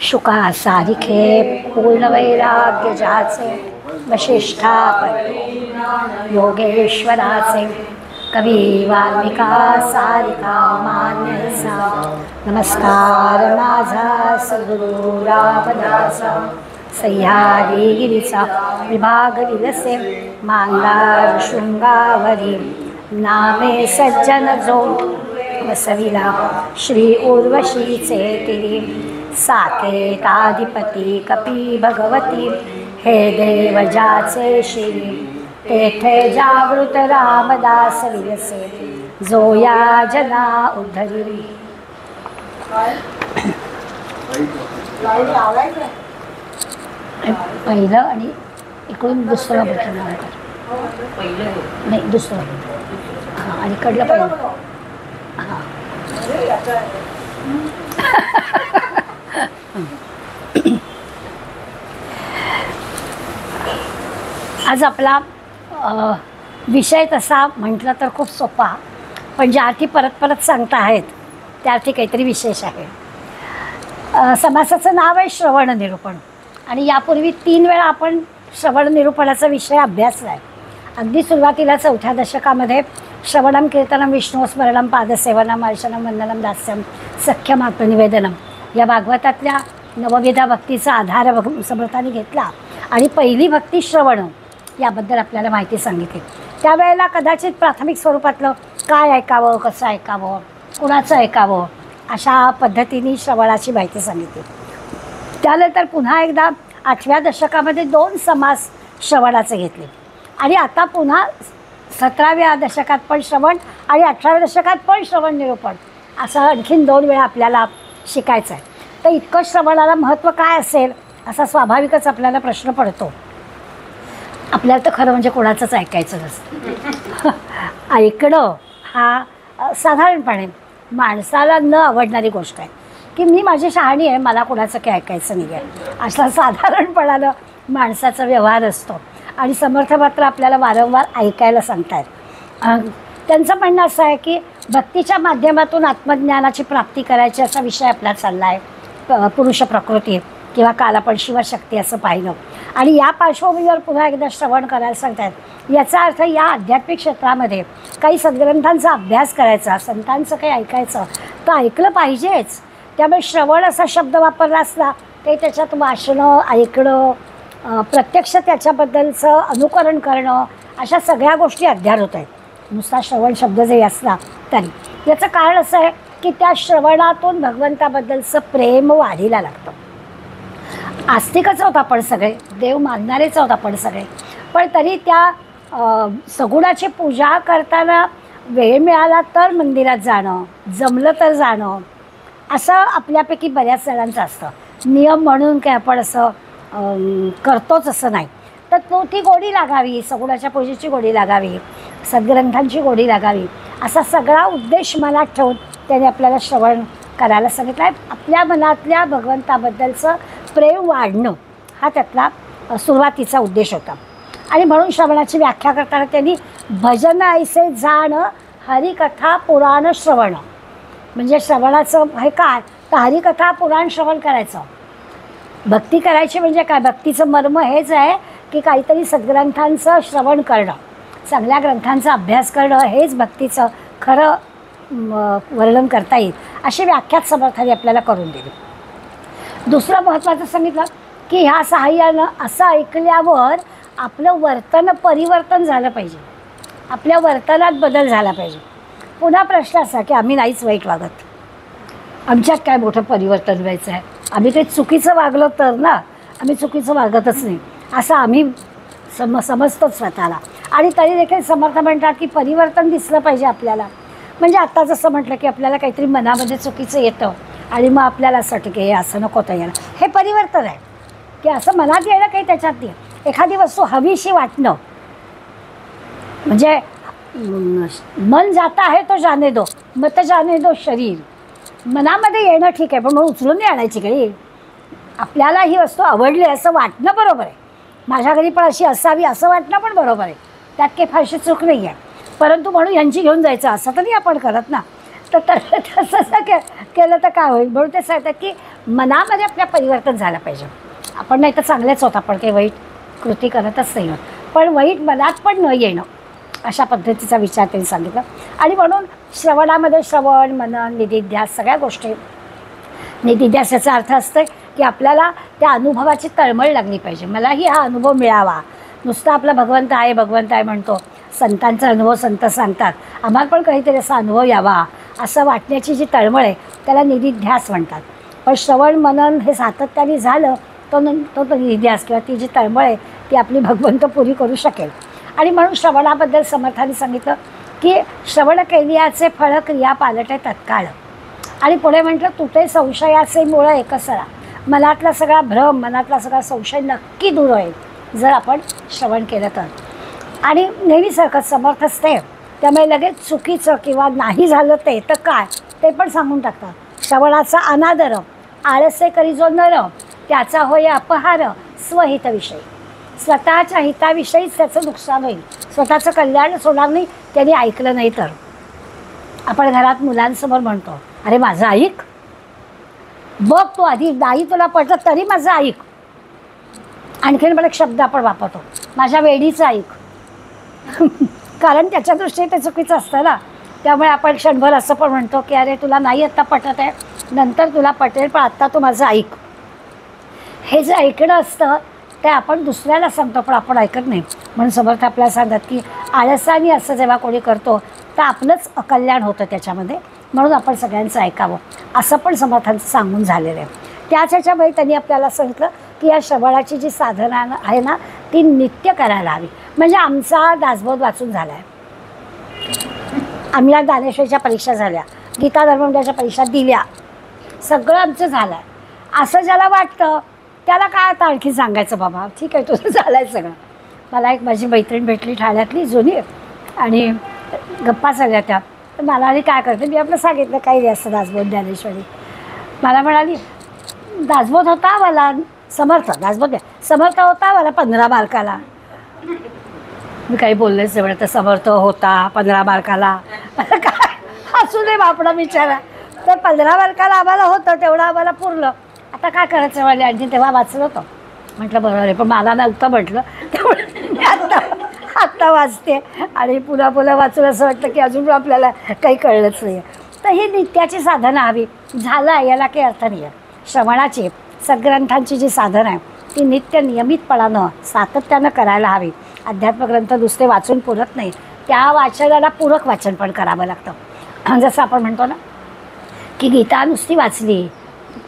शुका सारिखे पूर्णवैराग्य जाचे वशिष्ठा योगेश्वराचे कवी वाल्मिका सारिका मान्यसा नमस्कार माझा सद्गुरु रामदासा सह्याद्री गिरीचा विभाग विलसे मांगार शृंगावरी नामे सज्जन जो वसविला श्री उर्वशीचे तिरी साकेताधिपती कपी भगवती हे देव जाचे श्री तेथे जागृत रामदास विलसे जो या जना उद्धरी. पहिलं आणि इकडून दुसरं बटन नाही दुसरं हां आणि कडलं पहिलं हां. आज आपला विषय तसा म्हटलं तर खूप सोपा, पण ज्या अर्थी परत परत सांगता आहेत त्या अर्थी काहीतरी विशेष आहे. समासाचं नाव आहे श्रवण निरूपण आणि यापूर्वी 3 वेळा आपण श्रवण निरूपणाचा विषय अभ्यासला आहे. अगदी सुरुवातीला 4थ्या दशकामध्ये श्रवणम कीर्तनम विष्णू स्मरणम पादसेवनम अर्चनम वंदनम दास्यम सख्यम आत्मनिवेदनम या भागवतातल्या नवविधा भक्तीचा आधार समर्थांनी घेतला आणि पहिली भक्ती श्रवण याबद्दल आपल्याला माहिती सांगितली. त्यावेळेला कदाचित प्राथमिक स्वरूपातलं काय ऐकावं, कसं ऐकावं, कुणाचं ऐकावं अशा पद्धतीने श्रवणाची माहिती सांगितली. त्यानंतर पुन्हा एकदा 8व्या दशकामध्ये 2 समास श्रवणाचे घेतले आणि आता पुन्हा 17व्या दशकात पण श्रवण आणि 18व्या दशकात पण श्रवण निरूपण असं आणखीन 2 वेळा आपल्याला शिकायचं आहे. तर इतकं श्रवणाला महत्त्व काय असेल असा स्वाभाविकच आपल्याला प्रश्न पडतो. आपल्याला तर खरं म्हणजे कोणाचंच ऐकायचं नसतं. ऐकणं हा साधारणपणे माणसाला न आवडणारी गोष्ट आहे की मी माझी शहाणी आहे, मला कोणाचं काही ऐकायचं नाही आहे असा साधारणपणानं माणसाचा व्यवहार असतो. आणि समर्थ मात्र आपल्याला वारंवार ऐकायला सांगतात. त्यांचं म्हणणं असं आहे की भक्तीच्या माध्यमातून आत्मज्ञानाची प्राप्ती करायची असा विषय आपला चालला आहे. पुरुष प्रकृती किंवा कालापण शिवशक्ती असं पाहिलं आणि या पार्श्वभूमीवर पुन्हा एकदा श्रवण करायला सांगतात. याचा अर्थ या आध्यात्मिक क्षेत्रामध्ये काही सद्ग्रंथांचा अभ्यास करायचा, संतांचं काही ऐकायचं तर ऐकलं पाहिजेच. त्यामुळे श्रवण असा शब्द वापरला असला तरी त्याच्यात वाचणं, ऐकणं, प्रत्यक्ष त्याच्याबद्दलचं अनुकरण करणं अशा सगळ्या गोष्टी अध्यार होत आहेत. नुसता श्रवण शब्द जरी असला तरी याचं कारण असं आहे की त्या श्रवणातून भगवंताबद्दलचं प्रेम वाढीला लागतं. आस्तिकच आहोत आपण सगळे, देव मानणारेच आहोत आपण सगळे, पण तरी त्या सगुणाची पूजा करताना वेळ मिळाला तर मंदिरात जाणं, जमलं तर जाणं असं आपल्यापैकी बऱ्याच जणांचं असतं. नियम म्हणून काय आपण असं करतोच असं नाही. तर ती गोडी लागावी, सगुणाच्या पूजेची गोडी लागावी, सद्ग्रंथांची गोडी लागावी असा सगळा उद्देश मनात ठेवून त्याने आपल्याला श्रवण करायला सांगितलं आहे. आपल्या मनातल्या भगवंताबद्दलचं प्रेम वाढणं हा त्यातला सुरुवातीचा उद्देश होता. आणि म्हणून श्रवणाची व्याख्या करताना त्यांनी भजन ऐसे जाण हरिकथा पुराण श्रवण म्हणजे श्रवणाचं हे काय तर हरिकथा पुराण श्रवण करायचं. भक्ती करायची म्हणजे काय, भक्तीचं मर्म हेच आहे की काहीतरी सद्ग्रंथांचं श्रवण करणं, चांगल्या ग्रंथांचा अभ्यास करणं हेच भक्तीचं खरं वर्णन करता येईल अशी व्याख्यात समर्थांनी आपल्याला करून दिली. दुसरं महत्त्वाचं सांगितलं की ह्या सहाय्यानं असं ऐकल्यावर आपलं वर्तन परिवर्तन झालं पाहिजे, आपल्या वर्तनात बदल झाला पाहिजे. पुन्हा प्रश्न असा की आम्ही नाहीच वाईट वागत, आमच्यात काय मोठं परिवर्तन व्हायचं आहे, आम्ही काही चुकीचं वागलो तर ना, आम्ही चुकीचं वागतच नाही असं आम्ही समजतोच स्वतःला. आणि तरी देखील समर्थ म्हणतात की परिवर्तन दिसलं पाहिजे आपल्याला. म्हणजे आत्ता जसं म्हटलं की आपल्याला काहीतरी मनामध्ये चुकीचं येतं आणि मग आपल्याला असं वाटतं की हे असं नको तर यायला, हे परिवर्तन आहे की असं मनात येणं काही त्याच्यात नाही. एखादी वस्तू हवीशी वाटणं म्हणजे मन जाता आहे तो जाने दो, मत जाने दो शरीर. मनामध्ये येणं ठीक आहे पण मग उचलून नाही आणायची काही. आपल्याला ही वस्तू आवडली असं वाटणं बरोबर आहे, माझ्या घरी पण अशी असावी असं वाटणं पण बरोबर आहे, त्यात काही फारशी चूक नाही आहे. परंतु म्हणून ह्यांची घेऊन जायचं असं तर नाही आपण करत ना. तर तसं केलं तर काय होईल. म्हणून ते सांगतात की मनामध्ये आपल्या परिवर्तन झालं पाहिजे. आपण नाही तर चांगलेच होत, आपण काही वाईट कृती करतच नाही होत, पण वाईट मनात पण न येणं अशा पद्धतीचा विचार त्यांनी सांगितलं. आणि म्हणून श्रवणामध्ये श्रवण, मनन, निधिध्यास सगळ्या गोष्टी. निधिध्यास याचा अर्थ असतं की आपल्याला त्या अनुभवाची तळमळ लागली पाहिजे. मलाही हा अनुभव मिळावा. नुसतं आपला भगवंत आहे म्हणतो, संतांचा अनुभव संत सांगतात, आम्हाला पण काहीतरी असा अनुभव यावा असं वाटण्याची जी तळमळ आहे त्याला निधिध्यास म्हणतात. पण श्रवण मनन हे सातत्याने झालं तो निधिध्यास किंवा ती जी तळमळ आहे ती आपली भगवंत पुरी करू शकेल. आणि म्हणून श्रवणाबद्दल समर्थांनी सांगितलं की श्रवण केल्याचे फळ क्रिया पालटे तत्काळ. आणि पुढे म्हटलं तुटे संशयाचे मूळ एकसरा. मनातला सगळा भ्रम, मनातला सगळा संशय नक्की दूर होईल जर आपण श्रवण केलं तर. आणि नेहमीसारखं समर्थ असते, त्यामुळे लगेच चुकीचं किंवा नाही झालं ते तर काय ते पण सांगून टाकतात. श्रवणाचा अनादर आळसे करी जो नर, त्याचा होय अपहार स्वहितविषयी. स्वतःच्या हिताविषयीच त्याचं नुकसान होईल, स्वतःचं कल्याणच होणार नाही त्यांनी ऐकलं नाही तर. आपण घरात मुलांसमोर म्हणतो, अरे माझं ऐक, बघ तू आधी, नाही तुला पटलं तरी माझं ऐक. आणखीन पण एक शब्द आपण वापरतो, माझ्या वेडीचं ऐक. कारण त्याच्या दृष्टीने ते चुकीचं असतं ना. त्यामुळे आपण क्षणभर असं पण म्हणतो की अरे तुला नाही आत्ता पटत आहे, नंतर तुला पटेल, पण आत्ता तू माझं ऐक. हे जे ऐकणं असतं ते आपण दुसऱ्याला सांगतो पण आपण ऐकत नाही. म्हणून समर्थ आपल्याला सांगतात की आळसाने असं जेव्हा कोणी करतो तर आपलंच अकल्याण होतं त्याच्यामध्ये. म्हणून आपण सगळ्यांचं ऐकावं असं पण समर्थांचं सांगून झालेलं आहे. त्याच ह्याच्यामुळे त्यांनी आपल्याला सांगितलं की या श्रवणाची जी साधना आहे ना ती नित्य करायला हवी. म्हणजे आमचा दासबोध वाचून झाला आहे, आम्हाला ज्ञानेश्वरीच्या परीक्षा झाल्या, गीता धर्ममंडळाच्या परीक्षा दिल्या, सगळं आमचं झालं आहे. असं ज्याला वाटतं त्याला काय आता आणखी सांगायचं, बाबा ठीक आहे तुझं झालं आहे सगळं. मला एक माझी मैत्रीण भेटली ठाण्यातली जुनी, आणि गप्पा झाल्या त्या. तर मला आणि काय करते, मी आपलं सांगितलं काही नाही असं दासबोध ज्ञानेश्वरी. मला म्हणाली दासबोध होता मला समर्थ, दासबोध समर्थ होता मला 15 मार्काला. मी काही बोललेच एवढं, तर समर्थ होता 15 मार्काला. मला काय हसू दे बापडा बिचारा. तर 15 मार्काला आम्हाला होतं तेवढं आम्हाला पुरलं. आता काय करायचं मला, आणखी तेव्हा वाचलं होतं. म्हटलं बरोबर आहे, पण मला नव्हतं म्हटलं, त्यामुळे मी आत्ता वाचते. आणि पुन्हा वाचून असं वाटतं की अजून आपल्याला काही कळलंच नाही. तर ही नित्याची साधनं हवी. झालं आहे याला काही अर्थ नाही आहे. श्रवणाची सद्ग्रंथांची जी साधनं आहे ती नित्य नियमितपणानं सातत्यानं करायला हवी. अध्यात्मग्रंथ नुसते वाचून पुरत नाही, त्या वाचनाला पूरक वाचन पण करावं लागतं. जसं आपण म्हणतो ना की गीता नुसती वाचली,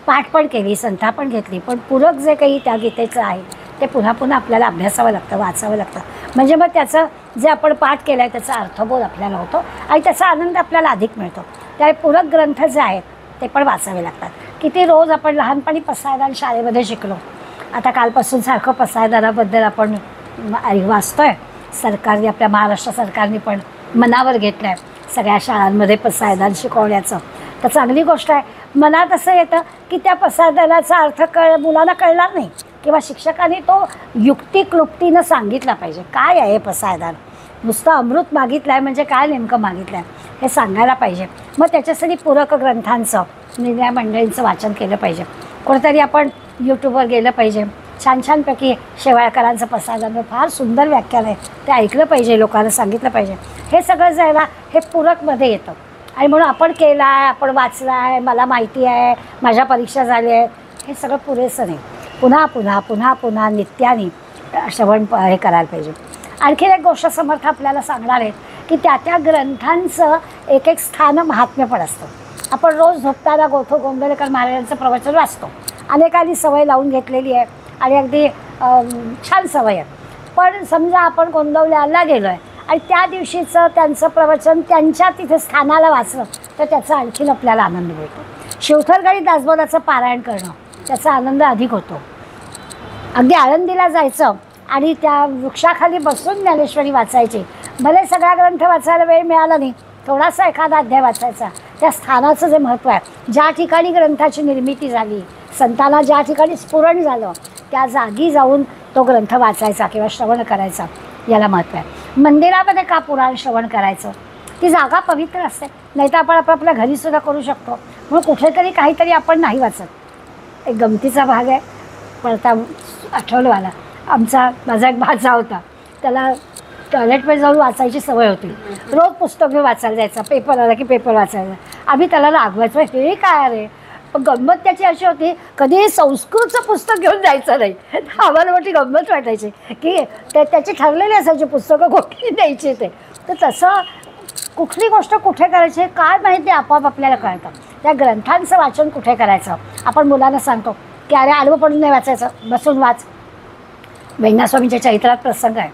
पाठ पण केली, संथा पण घेतली, पण पूरक जे काही त्या गीतेचं आहे ते पुन्हा पुन्हा आपल्याला अभ्यासावं लागतं, वाचावं लागतं. म्हणजे मग त्याचं जे आपण पाठ केलं आहे त्याचा अर्थबोध आपल्याला होतो आणि त्याचा आनंद आपल्याला अधिक मिळतो. त्या पूरक ग्रंथ जे आहेत ते पण वाचावे लागतात. किती रोज आपण लहानपणी पसायदान शाळेमध्ये शिकलो, आता कालपासून सारखं पसायदानाबद्दल आपण वाचतो आहे. सरकारने, आपल्या महाराष्ट्र सरकारने पण मनावर घेतलं आहे सगळ्या शाळांमध्ये पसायदान शिकवण्याचं. तर चांगली गोष्ट आहे. मनात असं येतं की त्या पसायदानाचा अर्थ मुलांना कळणार नाही, किंवा शिक्षकांनी तो युक्तिक्लुप्तीनं सांगितला पाहिजे. काय आहे पसायदान, नुसतं अमृत मागितलं आहे म्हणजे काय नेमकं मागितलं आहे हे सांगायला पाहिजे. मग त्याच्यासाठी पूरक ग्रंथांचं, निर्णय मंडळींचं वाचन केलं पाहिजे. कुठेतरी आपण यूट्यूबवर गेलं पाहिजे, छान छानपैकी शेवाळकरांचं पसायदानवर फार सुंदर व्याख्यान आहे, ते ऐकलं पाहिजे, लोकांना सांगितलं पाहिजे. हे सगळं जे आहे ना हे पूरकमध्ये येतं. आणि म्हणून आपण केलं आहे, आपण वाचलं आहे, मला माहिती आहे, माझ्या परीक्षा झाल्या आहेत, हे सगळं पुरेसं नाही. पुन्हा पुन्हा पुन्हा पुन्हा नित्याने श्रवण हे करायला पाहिजे. आणखी एक गोष्ट समर्थ आपल्याला सांगणार आहेत की त्या त्या ग्रंथांचं एक एक स्थान महात्म्य पण असतं. आपण रोज झोपताना गोंधळकर महाराजांचं प्रवचन वाचतो, अनेकांनी सवय लावून घेतलेली आहे आणि अगदी छान सवय आहे. पण समजा आपण गोंदवल्याला गेलो आहे आणि त्या दिवशीचं त्यांचं प्रवचन त्यांच्या तिथे स्थानाला वाचलं तर त्याचा आणखीन आपल्याला आनंद मिळतो. शिवथरगडी दासबोधाचं पारायण करणं त्याचा आनंद अधिक होतो. अगदी आळंदीला जायचं आणि त्या वृक्षाखाली बसून ज्ञानेश्वरी वाचायची. भले सगळा ग्रंथ वाचायला वेळ मिळाला नाही, थोडासा एखादा अध्याय वाचायचा. त्या स्थानाचं जे महत्त्व आहे, ज्या ठिकाणी ग्रंथाची निर्मिती झाली, संतांना ज्या ठिकाणी स्फुरण झालं त्या जागी जाऊन तो ग्रंथ वाचायचा किंवा श्रवण करायचा, याला महत्त्व आहे. मंदिरामध्ये का पुराण श्रवण करायचं, ती जागा पवित्र असते. नाही तर आपण आपल्या घरीसुद्धा करू शकतो. म्हणून कुठेतरी काहीतरी आपण नाही वाचत. एक गमतीचा भाग आहे, पण आता आठवलं मला. माझा एक भाचा होता, त्याला टॉयलेटमध्ये जाऊन वाचायची सवय होती. रोज पुस्तक घेऊन वाचायला जायचा, पेपर आला की पेपर वाचायला. आम्ही त्याला रागवायचो, हे काय रे. पण गंमत त्याची अशी होती, कधी संस्कृतचं पुस्तक घेऊन जायचं नाही. आम्हाला मोठी गंमत वाटायची की त्याची ठरलेली असायची पुस्तकं कुठली द्यायची ते. तर तसं कुठली गोष्ट कुठे करायची काय माहिती आपोआप आपल्याला कळतं. त्या ग्रंथांचं वाचन कुठे करायचं. आपण मुलांना सांगतो की अरे आडवं पडून नाही वाचायचं, बसून वाच. वैद्यनाथस्वामींच्या चरित्रात प्रसंग आहे.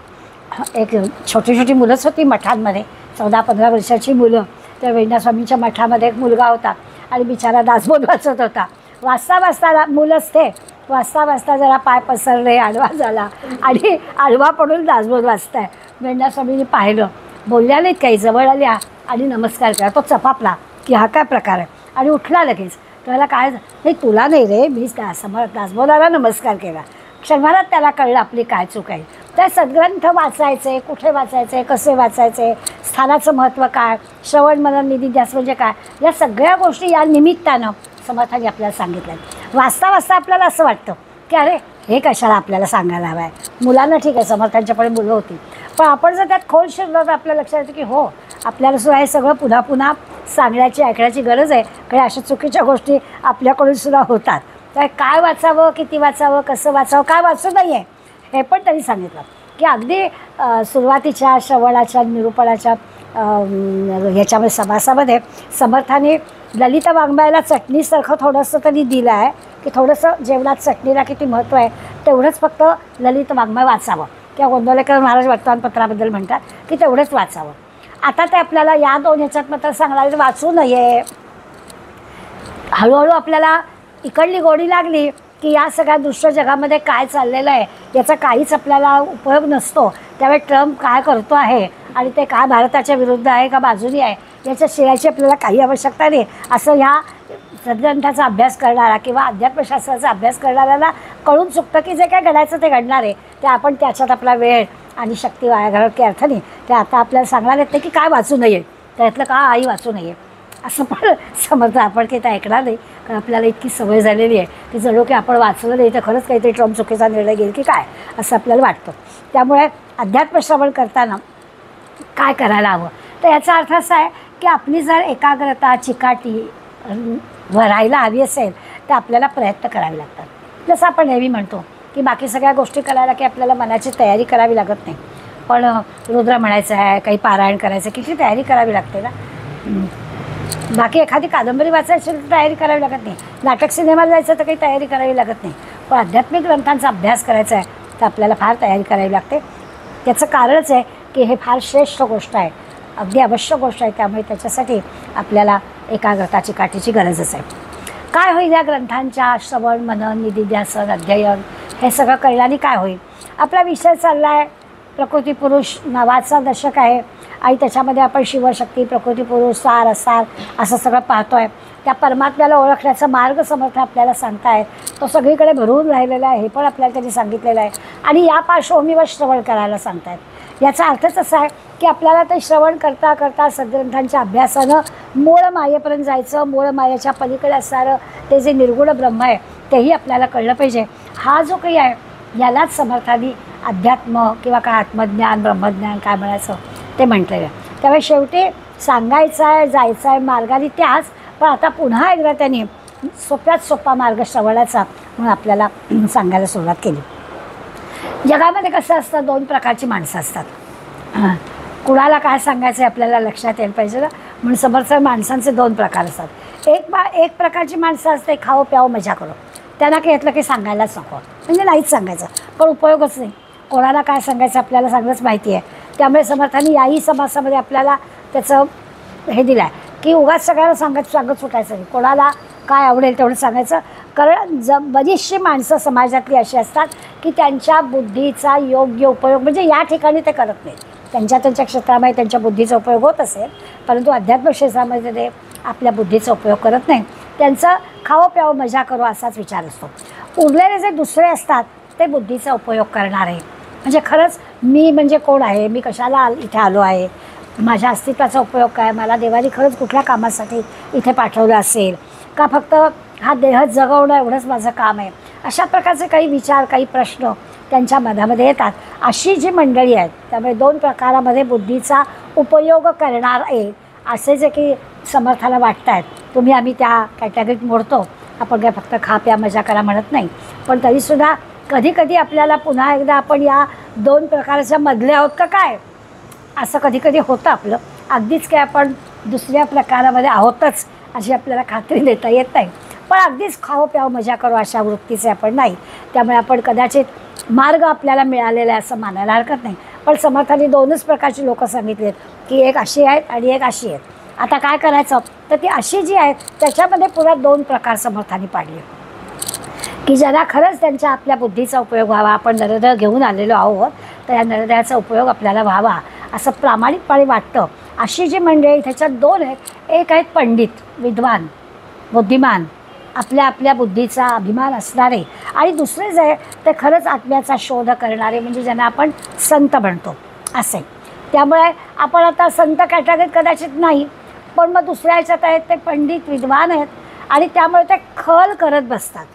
एक छोटी छोटी मुलंच होती मठांमध्ये, 14-15 वर्षाची मुलं. तर वैद्यनाथस्वामींच्या मठामध्ये एक मुलगा होता आणि बिचारा दासबोध वाचत होता. वाचता वाचता मुलंच ते वाचता वाचता जरा पाय पसरले, आडवा झाला आणि आडवा पडून दासबोध वाचताय. वैद्यनाथस्वामींनी पाहिलं, बोलल्या नाहीत काही, जवळ आल्या आणि नमस्कार केला. तो चपापला की हा काय प्रकार आहे आणि उठला लगेच. त्याला काय नाही, तुला नाही रे, मी दासबोधाला नमस्कार केला. क्षणभरात त्याला कळलं आपली काय चूक आहे. त्या सद्ग्रंथ वाचायचे, कुठे वाचायचे, कसे वाचायचे, स्थानाचं महत्त्व काय, श्रवण मनन निधिध्यास म्हणजे काय, या सगळ्या गोष्टी या निमित्तानं समर्थांनी आपल्याला सांगितल्या. वाचता वाचता आपल्याला असं वाटतं की अरे हे कशाला आपल्याला सांगायला हवं आहे. मुलांना ठीक आहे, समर्थांच्याकडे मुलं होती, पण आपण जर त्यात खोल शिरलो तर आपल्या लक्षात येतं की हो, आपल्याला सुद्धा हे सगळं पुन्हा पुन्हा सांगण्याची, ऐकण्याची गरज आहे. काही अशा चुकीच्या गोष्टी आपल्याकडून सुद्धा होतात. तर काय वाचावं, किती वाचावं, कसं वाचावं, काय वाचू नाही आहे हे पण त्यांनी सांगितलं. की अगदी सुरुवातीच्या श्रवणाच्या निरूपणाच्या ह्याच्यामध्ये समासामध्ये समर्थाने ललित वाङ्मयाला चटणीसारखं थोडंसं तरी दिलं आहे की थोडंसं जेवणात चटणीला किती महत्त्व आहे तेवढंच फक्त ललित वाङ्मय वाचावं. किंवा गोंदवलेकर महाराज वर्तमानपत्राबद्दल म्हणतात की तेवढंच वाचावं. आता ते आपल्याला या 2 ह्याच्यात मात्र सांगणार वाचू नये. हळूहळू आपल्याला इकडली गोडी लागली की या सगळ्या दुष्ट जगामध्ये काय चाललेलं आहे याचा काहीच आपल्याला उपयोग नसतो. त्यावेळी ट्रम्प काय करतो आहे आणि ते काय भारताच्या विरुद्ध आहे का बाजूनी आहे याच्या शिवायची आपल्याला काही आवश्यकता नाही, असं ह्या सद्ग्रंथाचा अभ्यास करणारा किंवा अध्यात्मशास्त्राचा अभ्यास करणाऱ्याला कळून चुकतं की जे काय घडायचं ते घडणार आहे. ते आपण त्याच्यात आपला वेळ आणि शक्ती वाया घालवत काही अर्थ नाही. ते आता आपल्याला सांगणार येत नाही की काय वाचू नये, त्यातलं का आई वाचू नये असं पण समजतं. आपण काही ते ऐकणार नाही, कारण आपल्याला इतकी सवय झालेली आहे की जणू की आपण वाचलं नाही तर खरंच काहीतरी ट्रम्प चुकीचा निर्णय घेईल की काय असं आपल्याला वाटतं. त्यामुळे अध्यात्मश्रवण करताना काय करायला हवं तर याचा अर्थ असा आहे की आपली जर एकाग्रता चिकाटी राहायला हवी असेल तर आपल्याला प्रयत्न करावे लागतात. जसं आपण नेहमी म्हणतो की बाकी सगळ्या गोष्टी करायला की आपल्याला मनाची तयारी करावी लागत नाही, पण रुद्र म्हणायचं आहे, काही पारायण करायचं आहे, किती तयारी करावी लागते ना. बाकी एखादी कादंबरी वाचायची तर तयारी करावी लागत नाही, नाटक सिनेमाला जायचं तर काही तयारी करावी लागत नाही, पण आध्यात्मिक ग्रंथांचा अभ्यास करायचा आहे तर आपल्याला फार तयारी करावी लागते. त्याचं कारणच आहे की हे फार श्रेष्ठ गोष्ट आहे, अगदी आवश्यक गोष्ट आहे. त्यामुळे त्याच्यासाठी आपल्याला एकाग्रता चिकाटीची गरजच आहे. काय होईल या ग्रंथांच्या श्रवण मनन निधिध्यासन अध्ययन हे सगळं कळल्याने काय होईल. आपला विषय चालला आहे प्रकृती पुरुष नावाचा दशक आहे आणि त्याच्यामध्ये आपण शिवशक्ती प्रकृती पुरुष सार असार असं सगळं पाहतो आहे. त्या परमात्म्याला ओळखण्याचा मार्ग समर्थ आपल्याला सांगतायत, तो सगळीकडे भरून राहिलेला आहे हे पण आपल्याला त्यांनी सांगितलेलं आहे. आणि या पार्श्वभूमीवर श्रवण करायला सांगतायत. याचा अर्थच असा आहे की आपल्याला ते श्रवण करता करता सद्ग्रंथांच्या अभ्यासानं मूळ मायेपर्यंत जायचं. मूळ मायेच्या पलीकडे असणारं ते जे निर्गुण ब्रह्म आहे तेही आपल्याला कळलं पाहिजे. हा जो काही आहे यालाच समर्थांनी अध्यात्म किंवा काय आत्मज्ञान ब्रह्मज्ञान काय म्हणायचं ते म्हटलेलं आहे. त्यामुळे शेवटी सांगायचं आहे जायचं आहे मार्गाने त्याच, पण आता पुन्हा एकदा त्यांनी सोप्यात सोपा मार्ग श्रवणाचा म्हणून आपल्याला सांगायला सुरुवात केली. जगामध्ये कसं असतं 2 प्रकारची माणसं असतात. कुणाला काय सांगायचं आहे आपल्याला लक्षात यायला पाहिजे ना, म्हणून समर्थ माणसांचे 2 प्रकार असतात. एक प्रकारची माणसं असते खाओ प्याओ मजा करो, त्यांना काही यातलं काही सांगायलाच नको, म्हणजे नाहीच सांगायचं, पण उपयोगच नाही. कोणाला काय सांगायचं आपल्याला सगळंच माहिती आहे. त्यामुळे समर्थांनी याही समासामध्ये आपल्याला त्याचं हे दिलं आहे की उगाच सगळ्यांना सांगत सुटायचं नाही, कोणाला काय आवडेल तेवढं सांगायचं. कारण बरीचशी माणसं समाजातली अशी असतात की त्यांच्या बुद्धीचा योग्य उपयोग म्हणजे या ठिकाणी ते करत नाहीत. त्यांच्या क्षेत्रामध्ये त्यांच्या बुद्धीचा उपयोग होत असेल, परंतु अध्यात्म क्षेत्रामध्ये ते आपल्या बुद्धीचा उपयोग करत नाही. त्यांचं खावं प्यावं मजा करो असाच विचार असतो. उरलेले जे दुसरे असतात ते बुद्धीचा उपयोग करणार आहे. म्हणजे खरंच मी म्हणजे कोण आहे, मी कशाला इथे आलो आहे, माझ्या अस्तित्वाचा उपयोग काय, मला देवाने खरंच कुठल्या कामासाठी इथे पाठवलं असेल, का फक्त हा देह जगवणं एवढंच माझं काम आहे. अशा प्रकारचे काही विचार, काही प्रश्न त्यांच्या मनामध्ये येतात. अशी जी मंडळी आहेत, त्यामुळे 2 प्रकारामध्ये बुद्धीचा उपयोग करणार आहे असे जे की समर्थाला वाटत आहेत, तुम्ही आम्ही त्या कॅटेगरीत मोडतो. आपण काय फक्त खा प्या मजा करा म्हणत नाही, पण तरीसुद्धा कधी कधी आपल्याला पुन्हा एकदा आपण या 2 प्रकारच्या मधले आहोत का काय असं कधी कधी होतं आपलं. अगदीच काय आपण दुसऱ्या प्रकारामध्ये आहोतच अशी आपल्याला खात्री देता येत नाही, पण अगदीच खाओ प्याओ मजा करो अशा वृत्तीचे आपण नाही. त्यामुळे आपण कदाचित मार्ग आपल्याला मिळालेला आहे असं मानायला हरकत नाही. पण समर्थांनी 2च प्रकारची लोकं सांगितली आहेत की एक अशी आहेत आणि एक अशी आहेत. आता काय करायचं, तर ती अशी जी आहेत त्याच्यामध्ये पुन्हा 2 प्रकार समर्थांनी पाडले की ज्यांना खरंच त्यांच्या आपल्या बुद्धीचा उपयोग व्हावा. आपण नरदेह घेऊन आलेलो आहोत, तर या नरदेहाचा उपयोग आपल्याला व्हावा असं प्रामाणिकपणे वाटतं. अशी जी मंडळी त्याच्यात 2 आहेत. एक आहेत पंडित, विद्वान, बुद्धिमान, आपल्या आपल्या बुद्धीचा अभिमान असणारे, आणि दुसरे जे आहे ते खरंच आत्म्याचा शोध करणारे, म्हणजे ज्यांना आपण संत म्हणतो असे. त्यामुळे आपण आता संत कॅटेगरीत कदाचित नाही, पण मग दुसऱ्या ह्याच्यात आहेत ते पंडित विद्वान आहेत, आणि त्यामुळे ते खल करत बसतात.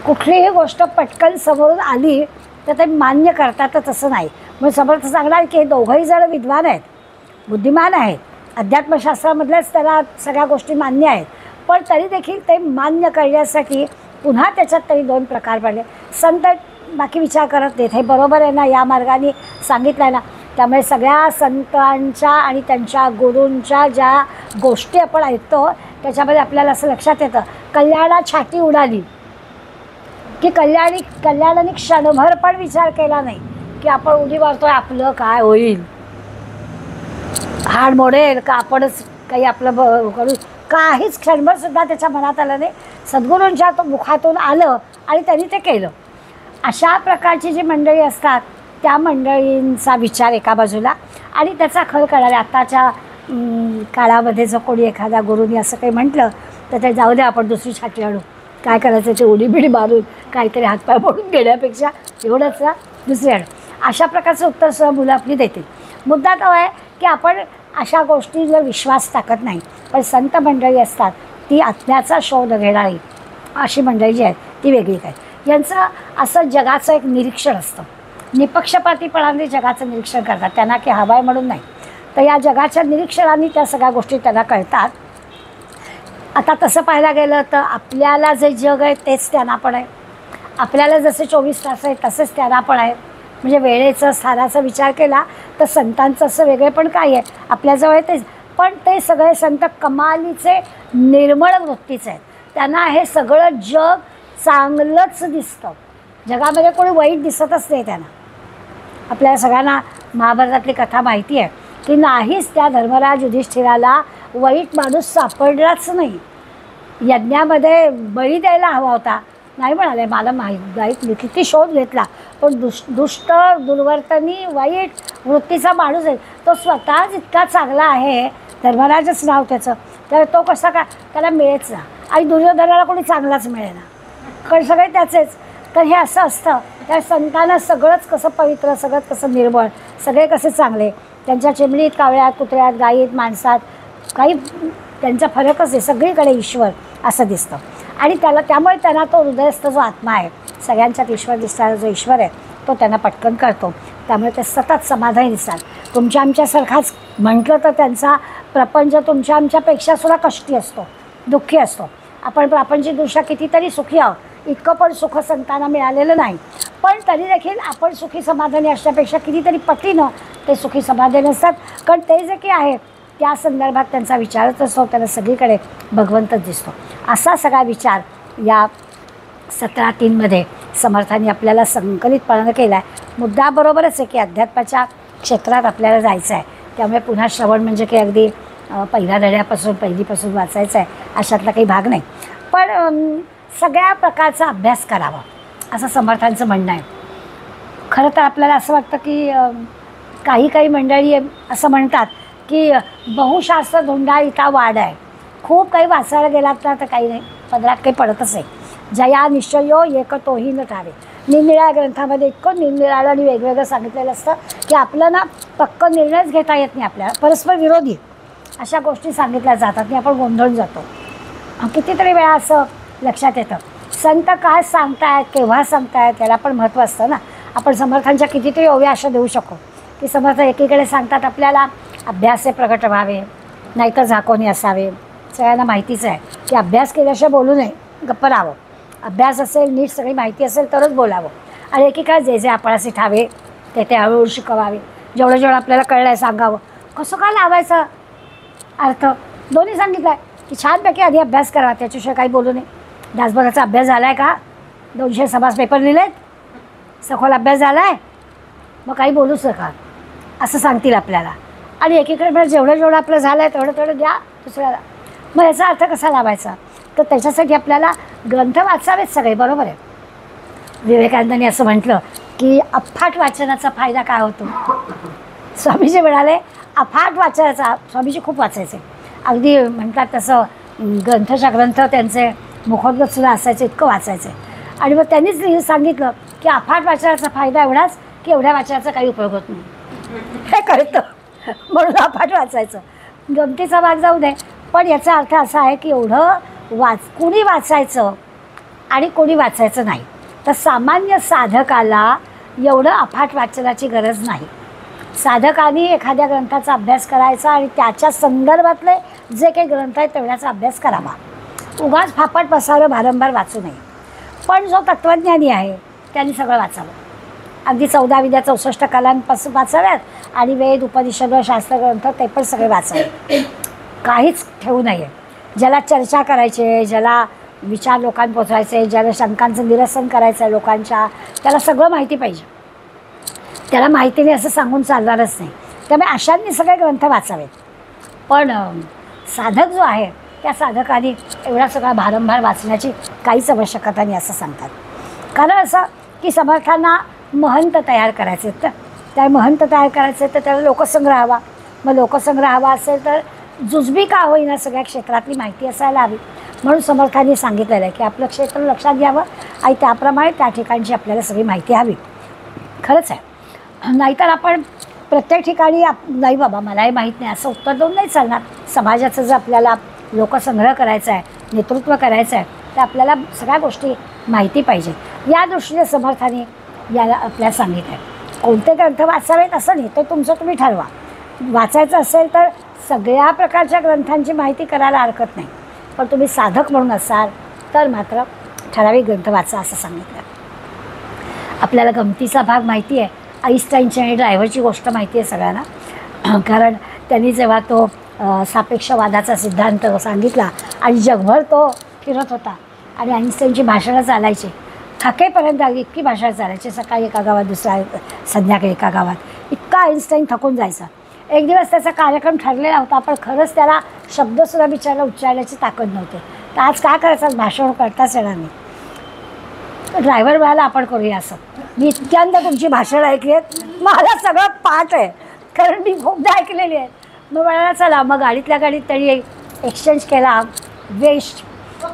कुठलीही गोष्ट पटकन समोरून आली तर ते मान्य करतातच असं नाही. मग समर्थ सांगणार की हे दोघंही जण विद्वान आहेत, बुद्धिमान आहेत, अध्यात्मशास्त्रामधल्याच त्याला सगळ्या गोष्टी मान्य आहेत, पण तरी देखील ते मान्य करण्यासाठी पुन्हा त्याच्यात तरी 2 प्रकार पडले. संत बाकी विचार करत नाहीत, हे बरोबर आहे ना, या मार्गाने सांगितलं आहे ना. त्यामुळे सगळ्या संतांच्या आणि त्यांच्या गुरूंच्या ज्या गोष्टी आपण ऐकतो त्याच्यामध्ये आपल्याला असं लक्षात येतं, कल्याणा छाती उडाली की कल्याणाने क्षणभर पण विचार केला नाही की आपण उडी मारतोय आपलं काय होईल, हाड मोडेल का, आपणच काही आपलं करू, काहीच क्षणभरसुद्धा त्याच्या मनात आलं नाही. सद्गुरूंच्या तो मुखातून आलं आणि त्यांनी ते केलं. अशा प्रकारची जी मंडळी असतात त्या मंडळींचा विचार एका बाजूला, आणि त्याचा खल करणारे आत्ताच्या काळामध्ये जर कोणी एखाद्या गुरूंनी असं काही म्हटलं तर ते जाऊ दे, आपण दुसरी छाती आणू, काय करायचं ते उडी बिडी मारून काहीतरी हातपाय मोडून घेण्यापेक्षा एवढंच ना दुसरी आणू, अशा प्रकारचं उत्तर सुद्धा मुलं आपली देतील. मुद्दा तो आहे की आपण अशा गोष्टींवर विश्वास टाकत नाही, पण संत मंडळी असतात ती आत्म्याचा शोध घेणारी अशी मंडळी जी आहेत ती वेगळी काय. यांचं असं जगाचं एक निरीक्षण असतं, निपक्षपातीपणाने जगाचं निरीक्षण करतात, त्यांना की हवं आहे म्हणून नाही. तर या जगाच्या निरीक्षणाने त्या सगळ्या गोष्टी त्यांना कळतात. आता तसं पाहायला गेलं तर आपल्याला जे जग आहे तेच त्यांना पण आहे, आपल्याला जसे 24 तास आहे तसेच त्यांना पण आहे. म्हणजे वेळेचं स्थानाचा विचार केला तर संतांचं असं वेगळे पण काय आहे आपल्याजवळ आहे तेच, पण ते सगळे संत कमालीचे निर्मळ वृत्तीचे आहेत. त्यांना हे सगळं जग चांगलंच दिसतं, जगामध्ये कोणी वाईट दिसतच नाही त्यांना. आपल्या सगळ्यांना महाभारतातली कथा माहिती आहे की नाहीच त्या धर्मराज युधिष्ठिराला वाईट माणूस सापडलाच नाही. यज्ञामध्ये बळी द्यायला हवा होता, नाही म्हणाले, मला माहीत मी किती शोध घेतला, पण दुष्ट दुर्वर्तनी वाईट वृत्तीचा माणूस आहे, तो स्वतःच इतका चांगला आहे, धर्मराजच नाव त्याचं, तर तो कसा का त्याला मिळेच ना, आणि दुर्योधनाला कोणी चांगलाच मिळेना, कारण सगळे त्याचेच. तर हे असं असतं, त्या संतांना सगळंच कसं पवित्र, सगळंच कसं निर्मळ, सगळे कसे चांगले, त्यांच्या चिमणीत, कावळ्यात, कुत्र्यात, गायीत, माणसात काही त्यांचा फरकच आहे, सगळीकडे ईश्वर असं दिसतं. आणि त्यामुळे त्यांना तो हृदयस्थ जो आत्मा आहे, सगळ्यांच्यात ईश्वर दिसणारा जो ईश्वर आहे तो त्यांना पटकन करतो. त्यामुळे ते सतत समाधानी दिसतात. तुमच्या आमच्यासारखाच म्हटलं तर त्यांचा प्रपंच तुमच्या आमच्यापेक्षा सुद्धा कष्टी असतो, दुःखी असतो. आपण प्रापंचिकदृष्ट्या कितीतरी सुखी आहोत, इतकं पण सुख संतांना मिळालेलं नाही, पण तरी देखील आपण सुखी समाधानी असण्यापेक्षा कितीतरी पटीनं ते सुखी समाधानी असतात, कारण ते जे काही आहे त्या संदर्भात त्यांचा विचारच असतो, त्याला सगळीकडे भगवंतच दिसतो. असा सगळा विचार या 17:3 समर्थांनी आपल्याला संकलितपणानं केला आहे. मुद्दा बरोबरच आहे की अध्यात्माच्या क्षेत्रात आपल्याला जायचं आहे, त्यामुळे पुन्हा श्रवण म्हणजे की अगदी पहिल्या धड्यापासून पहिलीपासून वाचायचं आहे अशातला काही भाग नाही, पण सगळ्या प्रकारचा अभ्यास करावा असं समर्थांचं म्हणणं आहे. खरं तर आपल्याला असं वाटतं की काही मंडळी असं म्हणतात की बहुशास्त्र धुंडाळीता वाढ आहे, खूप काही वाचायला गेलात तर काही नाही, पदरात काही पडतच आहे. जया निश्चयो एकतोही न ठावे, निरनिराळ्या ग्रंथामध्ये इतकं निरनिराळं आणि वेगवेगळं सांगितलेलं असतं की आपलं ना पक्क निर्णयच घेता येत नाही आपल्याला. परस्पर विरोधी अशा गोष्टी सांगितल्या जातात आणि आपण गोंधळून जातो. कितीतरी वेळा असं लक्षात येतं, संत काय सांगतायत, केव्हा सांगतायत, त्याला पण महत्त्व असतं ना. आपण समर्थांच्या कितीतरी ओव्या अशा देऊ शकतो की समर्थ एकीकडे सांगतात आपल्याला अभ्यासे प्रगट व्हावे, नाहीतर झाकोनी असावे. सगळ्यांना माहितीच आहे की अभ्यास केल्याशिवाय बोलू नये, गप्प राहावं. अभ्यास असेल, नीट सगळी माहिती असेल तरच बोलावं. आणि एकीकडे जे जे आपणासी ठावे ते ते हळूहळू शिकवावे. जेवढं जेवढं आपल्याला कळलं आहे सांगावं. कसं काय लावायचं अर्थ दोन्ही सांगितलं आहे की छानपैकी आधी अभ्यास करा, त्याच्याशिवाय काही बोलू नये. दासबोधाचा अभ्यास झाला आहे का? 200 समास पेपर लिहिलेत, सखोल अभ्यास झाला आहे, मग काही बोलूच नका असं सांगतील आपल्याला. आणि एकीकडे जेवढं जेवढं आपलं झालं आहे तेवढं तेवढं द्या दुसऱ्याला. मग याचा अर्थ कसा लावायचा? तर त्याच्यासाठी आपल्याला ग्रंथ वाचावेच सगळे, बरोबर आहे. विवेकानंदांनी असं म्हटलं की अफाट वाचनाचा फायदा काय होतो. स्वामीजी म्हणाले अफाट वाचनाचा, स्वामीजी खूप वाचायचे, अगदी म्हणतात तसं ग्रंथच्या ग्रंथ त्यांचे मुखोद्गतसुद्धा असायचे, इतकं वाचायचे. आणि मग त्यांनीच सांगितलं की अफाट वाचनाचा फायदा एवढाच की एवढ्या वाचनाचा काही उपयोग होत नाही, हे कळतं. म्हणून अफाट वाचायचं. गमतीचा भाग जाऊ दे, पण याचा अर्थ असा आहे की एवढं कोणी वाचायचं आणि कोणी वाचायचं नाही. तर सामान्य साधकाला एवढं अफाट वाचनाची गरज नाही. साधकाने एखाद्या ग्रंथाचा अभ्यास करायचा आणि त्याच्या संदर्भातले जे काही ग्रंथ आहेत तेवढ्याचा अभ्यास करावा. उगाच फापट पसारं भारंभार वाचू नये. पण जो तत्त्वज्ञानी आहे त्यांनी सगळं वाचावं. अगदी 14 विद्या 64 कलांपासून वाचाव्यात आणि वेद उपनिषद शास्त्रग्रंथ ते पण सगळे वाचावे, काहीच ठेवू नये. ज्याला चर्चा करायची आहे, ज्याला विचार लोकांना पोचवायचे, ज्याला शंकांचं निरसन करायचं आहे लोकांच्या, त्याला सगळं माहिती पाहिजे. त्याला माहिती नाही असं सांगून चालणारच नाही. त्यामुळे अशांनी सगळे ग्रंथ वाचावेत. पण साधक जो आहे त्या साधकाने एवढा सगळा भारंभार वाचण्याची काहीच आवश्यकता नाही असं सांगतात. कारण असं की समर्थांना महंत तयार करायचे आहेत, तर त्या महंत तयार करायचे तर त्याला लोकसंग्रह हवा. मग लोकसंग्रह हवा असेल तर जुजबी का होईना सगळ्या क्षेत्रातली माहिती असायला हवी. म्हणून समर्थांनी सांगितलेलं आहे की आपलं क्षेत्र लक्षात घ्यावं आणि त्याप्रमाणे त्या ठिकाणची आपल्याला सगळी माहिती हवी. खरंच आहे. नाहीतर आपण प्रत्येक ठिकाणी नाही बाबा मलाही माहीत नाही असं उत्तर देऊन नाही चालणार. समाजाचं जर आपल्याला लोकसंग्रह करायचा आहे, नेतृत्व करायचं आहे, तर आपल्याला सगळ्या गोष्टी माहिती पाहिजे. या दृष्टीने समर्थांनी याला आपल्याला सांगितलं आहे. कोणते ग्रंथ वाचावेत असं नाही, ते तुमचं तुम्ही ठरवा. वाचायचं असेल तर सगळ्या प्रकारच्या ग्रंथांची माहिती करायला हरकत नाही. पण तुम्ही साधक म्हणून असाल तर मात्र ठराविक ग्रंथ वाचा असं सांगितलं. आपल्याला गमतीचा भाग माहिती आहे. आईन्स्टाईनची आणि ड्रायव्हरची गोष्ट माहिती आहे सगळ्यांना. कारण त्यांनी जेव्हा तो सापेक्षवादाचा सिद्धांत सांगितला आणि जगभर तो फिरत होता आणि आईन्स्टाईनची भाषणं चालायची थकेपर्यंत, इतकी भाषणं चालायची. सकाळी एका गावात, दुसऱ्या संध्याकाळी एका गावात. इतका आईन्स्टाईन थकून जायचा. एक दिवस त्याचा कार्यक्रम ठरलेला होता, पण खरंच त्याला शब्दसुद्धा बिचारायला उच्चारण्याची ताकद नव्हती. तर आज काय करायचं, भाषण करताच येणार नाही. ड्रायव्हर म्हणाला आपण करूया असं. मी इतक्यांदा तुमची भाषणं ऐकली आहेत, मला सगळं पाठ आहे, कारण मी खूपदा ऐकलेली आहे. मग म्हणाला चला. मग गाडीतल्या गाडीत त्यांनी एक्सचेंज केला वेस्ट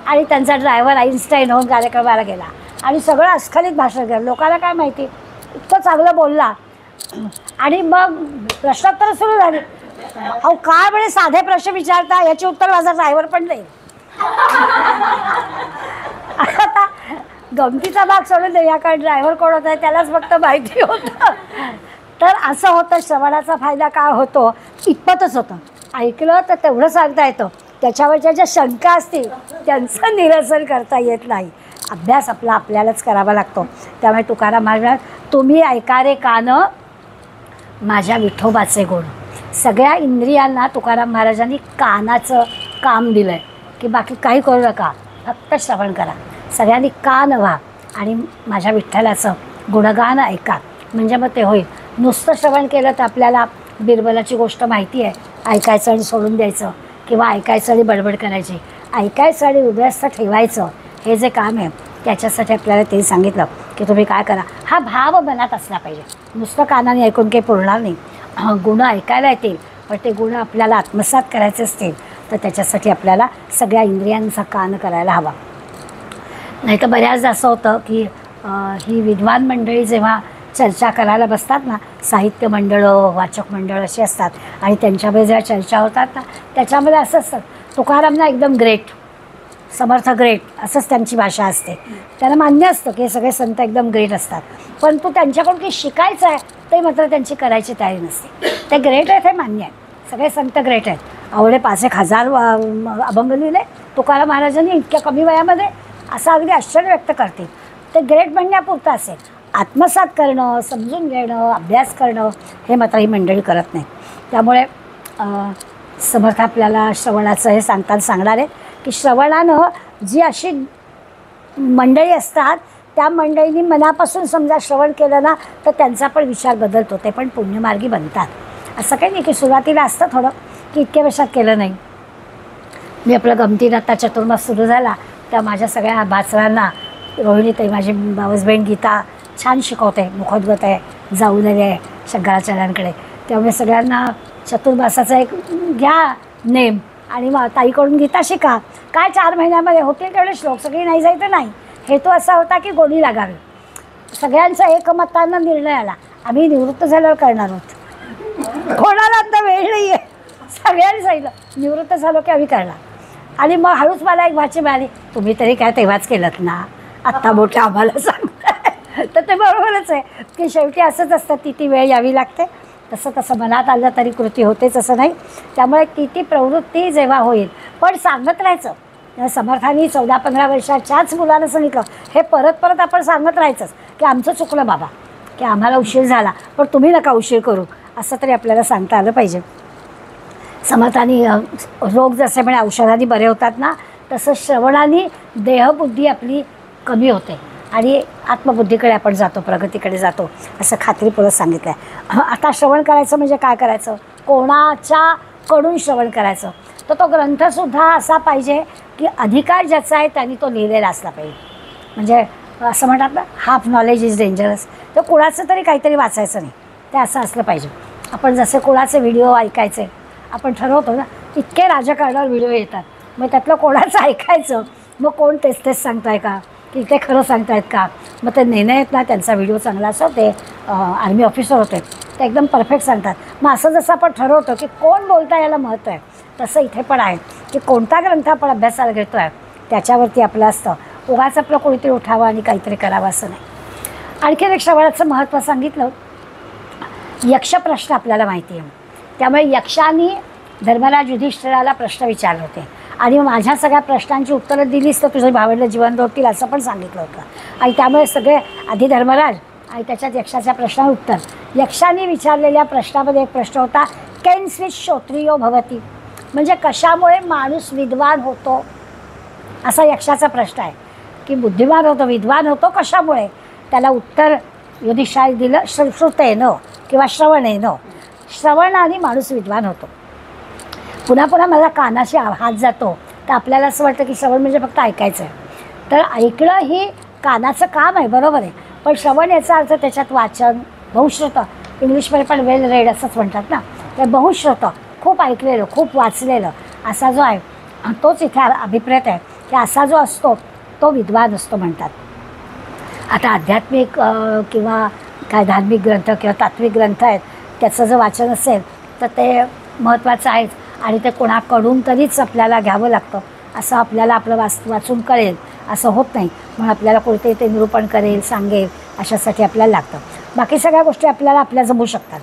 आणि त्यांचा ड्रायव्हर आईन्स्टाईन होऊन कार्यक्रमाला गेला आणि सगळं अस्खलित भाषण केलं. लोकांना काय माहिती, इतकं चांगलं बोलला. आणि मग प्रश्नोत्तरं सुरू झाली. अहो काय म्हणे साधे प्रश्न विचारता, याचे उत्तर माझा ड्रायव्हर पण देईल. आता गमतीचा भाग सोडून दे, याकडे ड्रायव्हर कोण होता त्यालाच फक्त माहिती होतं. तर असं होतं. श्रवणाचा फायदा काय होतो इतपतच होतं. ऐकलं तर तेवढं सांगता येतं, त्याच्यावरच्या ज्या शंका असतील त्यांचं निरसन करता येत नाही. अभ्यास आपल्यालाच करावा लागतो. त्यामुळे तुकाराम महाराज तुम्ही ऐका रे कान माझ्या विठोबाचे गुण. सगळ्या इंद्रियांना तुकाराम महाराजांनी कानाचं काम दिलं आहे की बाकी काही करू नका, फक्त श्रवण करा. सगळ्यांनी कान व्हा आणि माझ्या विठ्ठलाचं गुणगान ऐका, म्हणजे मग ते होईल. नुसतं श्रवण केलं तर आपल्याला बिरबलाची गोष्ट माहिती आहे, ऐकायचं आणि सोडून द्यायचं, किंवा ऐकायचं आणि बडबड करायची. ऐकायचं आणि हृदयस्थ ठेवायचं हे जे काम आहे त्याच्यासाठी आपल्याला ते सांगितलं की तुम्ही काय करा. हा भाव मनात असला पाहिजे. नुसतं कानाने ऐकून काही पुरणार नाही. गुण ऐकायला येतील, पण ते गुण आपल्याला आत्मसात करायचे असतील तर त्याच्यासाठी आपल्याला सगळ्या इंद्रियांचा कान करायला हवा. नाही तर बऱ्याचदा असं होतं की ही विद्वान मंडळी जेव्हा चर्चा करायला बसतात ना, साहित्य मंडळं, वाचक मंडळ अशी असतात आणि त्यांच्यामध्ये ज्या चर्चा होतात ना, त्याच्यामध्ये असं असतं, तुकारामना एकदम ग्रेट, समर्थ ग्रेट असंच त्यांची भाषा असते. त्यांना मान्य असतं की हे सगळे संत एकदम ग्रेट असतात, परंतु त्यांच्याकडून की शिकायचं आहे ते मात्र त्यांची करायची तयारी नसते. ते ग्रेट आहेत हे मान्य आहे, सगळे संत ग्रेट आहेत. आवडे 5,000 अभंग लिहिले तुकाराम महाराजांनी इतक्या कमी वयामध्ये, असं अगदी आश्चर्य व्यक्त करतील. ते ग्रेट म्हणण्यापुरतं असेल, आत्मसात करणं, समजून घेणं, अभ्यास करणं हे मात्र ही मंडळी करत नाही. त्यामुळे समर्थ आपल्याला श्रवणाचं हे सांगणार आहे की श्रवणानं जी अशी मंडळी असतात त्या मंडळींनी मनापासून समजा श्रवण केलं ना तर त्यांचा पण विचार बदलतो, ते पण पुण्यमार्गी बनतात. असं काही नाही की सुरुवातीला असतं थोडं की इतक्या वर्षात केलं नाही. मी आपलं गमतीनं आता चतुर्मास सुरू झाला त्या माझ्या सगळ्या भाचरांना, रोहिणीताई माझी मावसबहीण गीता छान शिकवते, मुखोद्गत आहे, जाऊन आहे शंकराचार्यांकडे. त्यामुळे सगळ्यांना चतुर्मासाचा एक घ्या नेम आणि मग ताईकडून गीता शिका. काय 4 महिन्यामध्ये होतील तेवढे श्लोक, सगळी नाही जायचं नाही. हेतू असा होता की गोडी लागावी. सगळ्यांचा एकमतानं निर्णय आला, आम्ही निवृत्त झाल्यावर करणार आहोत, कोणाला आता वेळ नाही आहे, सगळ्यांनी सांगितलं निवृत्त झालो की आम्ही करणार. आणि मग हळूच मला एक भाची मिळाली, तुम्ही तरी काय तेव्हाच केलं ना, आत्ता मोठ्या आम्हाला सांगताय. तर ते बरोबरच आहे की शेवटी असंच असतं, ती वेळ यावी लागते. तसं मनात आलं तरी कृती होतेच असं नाही. त्यामुळे ती प्रवृत्ती जेव्हा होईल पण सांगत राहायचं. समर्थांनी 14-15 वर्षाच्याच मुलाला सांगितलं, हे परत परत आपण सांगत राहायचंच की आमचं चुकलं बाबा, की आम्हाला उशीर झाला पण तुम्ही नका उशीर करू, असं तरी आपल्याला सांगता आलं पाहिजे. समर्थांनी रोग जसे म्हणजे औषधांनी बरे होतात ना, तसं श्रवणाने देहबुद्धी आपली कमी होते आणि आत्मबुद्धीकडे आपण जातो, प्रगतीकडे जातो, असं खात्रीपूर्वक सांगितलं आहे. आता श्रवण करायचं म्हणजे काय करायचं, कोणाच्याकडून श्रवण करायचं, तर तो ग्रंथसुद्धा असा पाहिजे की अधिकार ज्याचा आहे त्यांनी तो लिहिलेला असला पाहिजे. म्हणजे असं म्हणतात ना, हाफ नॉलेज इज डेंजरस. तर कुणाचं तरी काहीतरी वाचायचं नाही, ते असं असलं पाहिजे. आपण जसे कुणाचे व्हिडिओ ऐकायचे, आपण ठरवतो ना, इतके राजकारणावर व्हिडिओ येतात, मग त्यातलं कोणाचं ऐकायचं, मग कोण तेच सांगताय का, की ते खरं सांगतायत का. मग ते नेणं आहेत ना, त्यांचा व्हिडिओ चांगला असतो, ते आर्मी ऑफिसर होते, ते एकदम परफेक्ट सांगतात. मग असं जसं आपण ठरवतो की कोण बोलता याला महत्त्व आहे, तसं इथे पण आहे की कोणता ग्रंथ आपण अभ्यासाला घेतो आहे त्याच्यावरती आपलं असतं. उगाच आपलं कोणीतरी उठावं आणि काहीतरी करावं असं नाही. आणखीन एक श्रवणाचं महत्त्व सांगितलं. यक्षप्रश्न आपल्याला माहिती आहे, त्यामुळे यक्षांनी धर्मराज युधिष्ठिराला प्रश्न विचारले होते आणि माझ्या सगळ्या प्रश्नांची उत्तरं दिलीस तर तुझं भावंड जिवंत होतील असं पण सांगितलं होतं. आणि त्यामुळे सगळे आधी धर्मराज आणि त्याच्यात यक्षाच्या प्रश्नावर उत्तर. यक्षांनी विचारलेल्या प्रश्नामध्ये एक प्रश्न होता, केनस्वित श्रोत्रियो भवती, म्हणजे कशामुळे माणूस विद्वान होतो, असा यक्षाचा प्रश्न आहे की बुद्धिमान होतो, विद्वान होतो कशामुळे. त्याला उत्तर युधिष्ठिराने दिलं, श्रुतेनं किंवा श्रवणेनं. श्रवणाने माणूस विद्वान होतो. पुन्हा पुन्हा माझा कानाशी हात जातो, तर आपल्याला असं वाटतं की श्रवण म्हणजे फक्त ऐकायचं आहे. तर ऐकणं ही कानाचं काम आहे, बरोबर आहे, पण श्रवण याचा अर्थ त्याच्यात वाचन, बहुश्रुत, इंग्लिशमध्ये पण वेल रेड असंच म्हणतात ना, तर बहुश्रुत, खूप ऐकलेलं, खूप वाचलेलं असा जो आहे तोच इथे अभिप्रेत आहे की असा जो असतो तो विद्वान असतो म्हणतात. आता आध्यात्मिक किंवा काय धार्मिक ग्रंथ किंवा तात्विक ग्रंथ आहेत त्याचं जर वाचन असेल तर ते महत्त्वाचं आहेच आणि ते कोणाकडून तरीच आपल्याला घ्यावं लागतं. असं आपल्याला आपलं वाचून कळेल असं होत नाही, म्हणून आपल्याला कोणीतरी ते निरूपण करेल, सांगेल, अशासाठी आपल्याला लागतं. बाकी सगळ्या गोष्टी आपल्याला आपल्या जमू शकतात.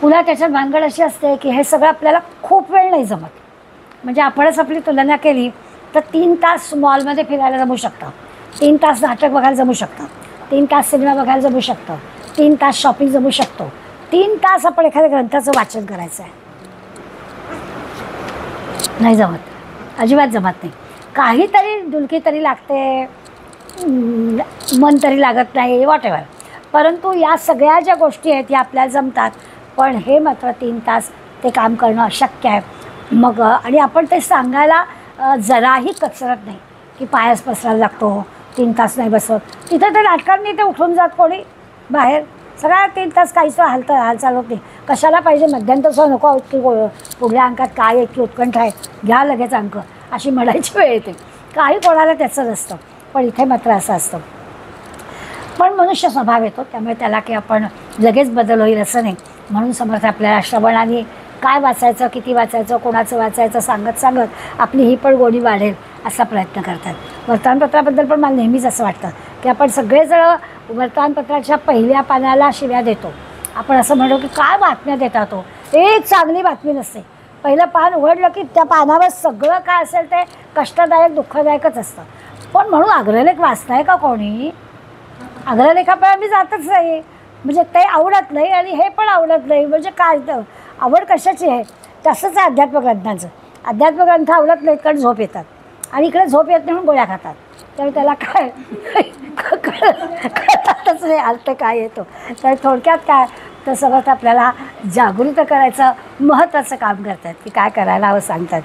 पुन्हा त्याच्यात भानगड अशी असते की हे सगळं आपल्याला खूप वेळ नाही जमत. म्हणजे आपणच आपली तुलना केली तर 3 तास मॉलमध्ये फिरायला जमू शकतं, 3 तास नाटक बघायला जमू शकतं, 3 तास सिनेमा बघायला जमू शकतं, 3 तास शॉपिंग जमू शकतो, 3 तास आपण एखाद्या ग्रंथाचं वाचन करायचं आहे, नाही जमत, अजिबात जमत नाही. काहीतरी डुलकी तरी लागते, मन तरी लागत नाही, वॉटेवर. परंतु या सगळ्या ज्या गोष्टी आहेत या आपल्याला जमतात, पण हे मात्र 3 तास ते काम करणं अशक्य आहे. मग आणि आपण ते सांगायला जराही कचरत नाही की पायास पसरायला लागतो, 3 तास नाही बसत. तिथं ते नाटकांनी ते उठून जात कोणी बाहेर, सगळ्या 3 तास काहीच हालचाल होत नाही. कशाला पाहिजे मध्यंतरचं नको, इतकी पुढल्या अंकात काय इतकी उत्कंठ आहे, घ्या लगेच अंक, अशी म्हणायची वेळ येते. काही कोणाला त्याचं नसतं, पण इथे मात्र असं असतं. पण मनुष्य स्वभाव येतो, त्यामुळे त्याला की आपण लगेच बदल होईल असं नाही. म्हणून समर्थ आपल्याला श्रवणाने काय वाचायचं, किती वाचायचं, कोणाचं वाचायचं सांगत सांगत आपली ही पण गोडी वाढेल असा प्रयत्न करतात. वर्तमानपत्राबद्दल पण मला नेहमीच असं वाटतं की आपण सगळेजण वर्तमानपत्राच्या पहिल्या पानाला शिव्या देतो. आपण असं म्हणतो की काय बातम्या देता तो, एक चांगली बातमी नसते. पहिलं पान उघडलं की त्या पानावर सगळं काय असेल ते कष्टदायक दुःखदायकच असतं. पण म्हणून अग्रलेख वाचताय का कोणी? अग्रलेखापण आम्ही जातच नाही. म्हणजे ते आवडत नाही आणि हे पण आवडत नाही. म्हणजे काय आवड कशाची आहे? तसंच आहे अध्यात्म ग्रंथांचं. अध्यात्म ग्रंथ आवडत नाहीत कारण झोप येतात आणि इकडे झोप येत नाही म्हणून गोळ्या खातात. तर त्याला काय कळतच नाही अर्थ काय येतो. तर थोडक्यात काय तर समर्थ आपल्याला जागृत करायचं महत्त्वाचं काम करतात की काय करायला हवं सांगतात.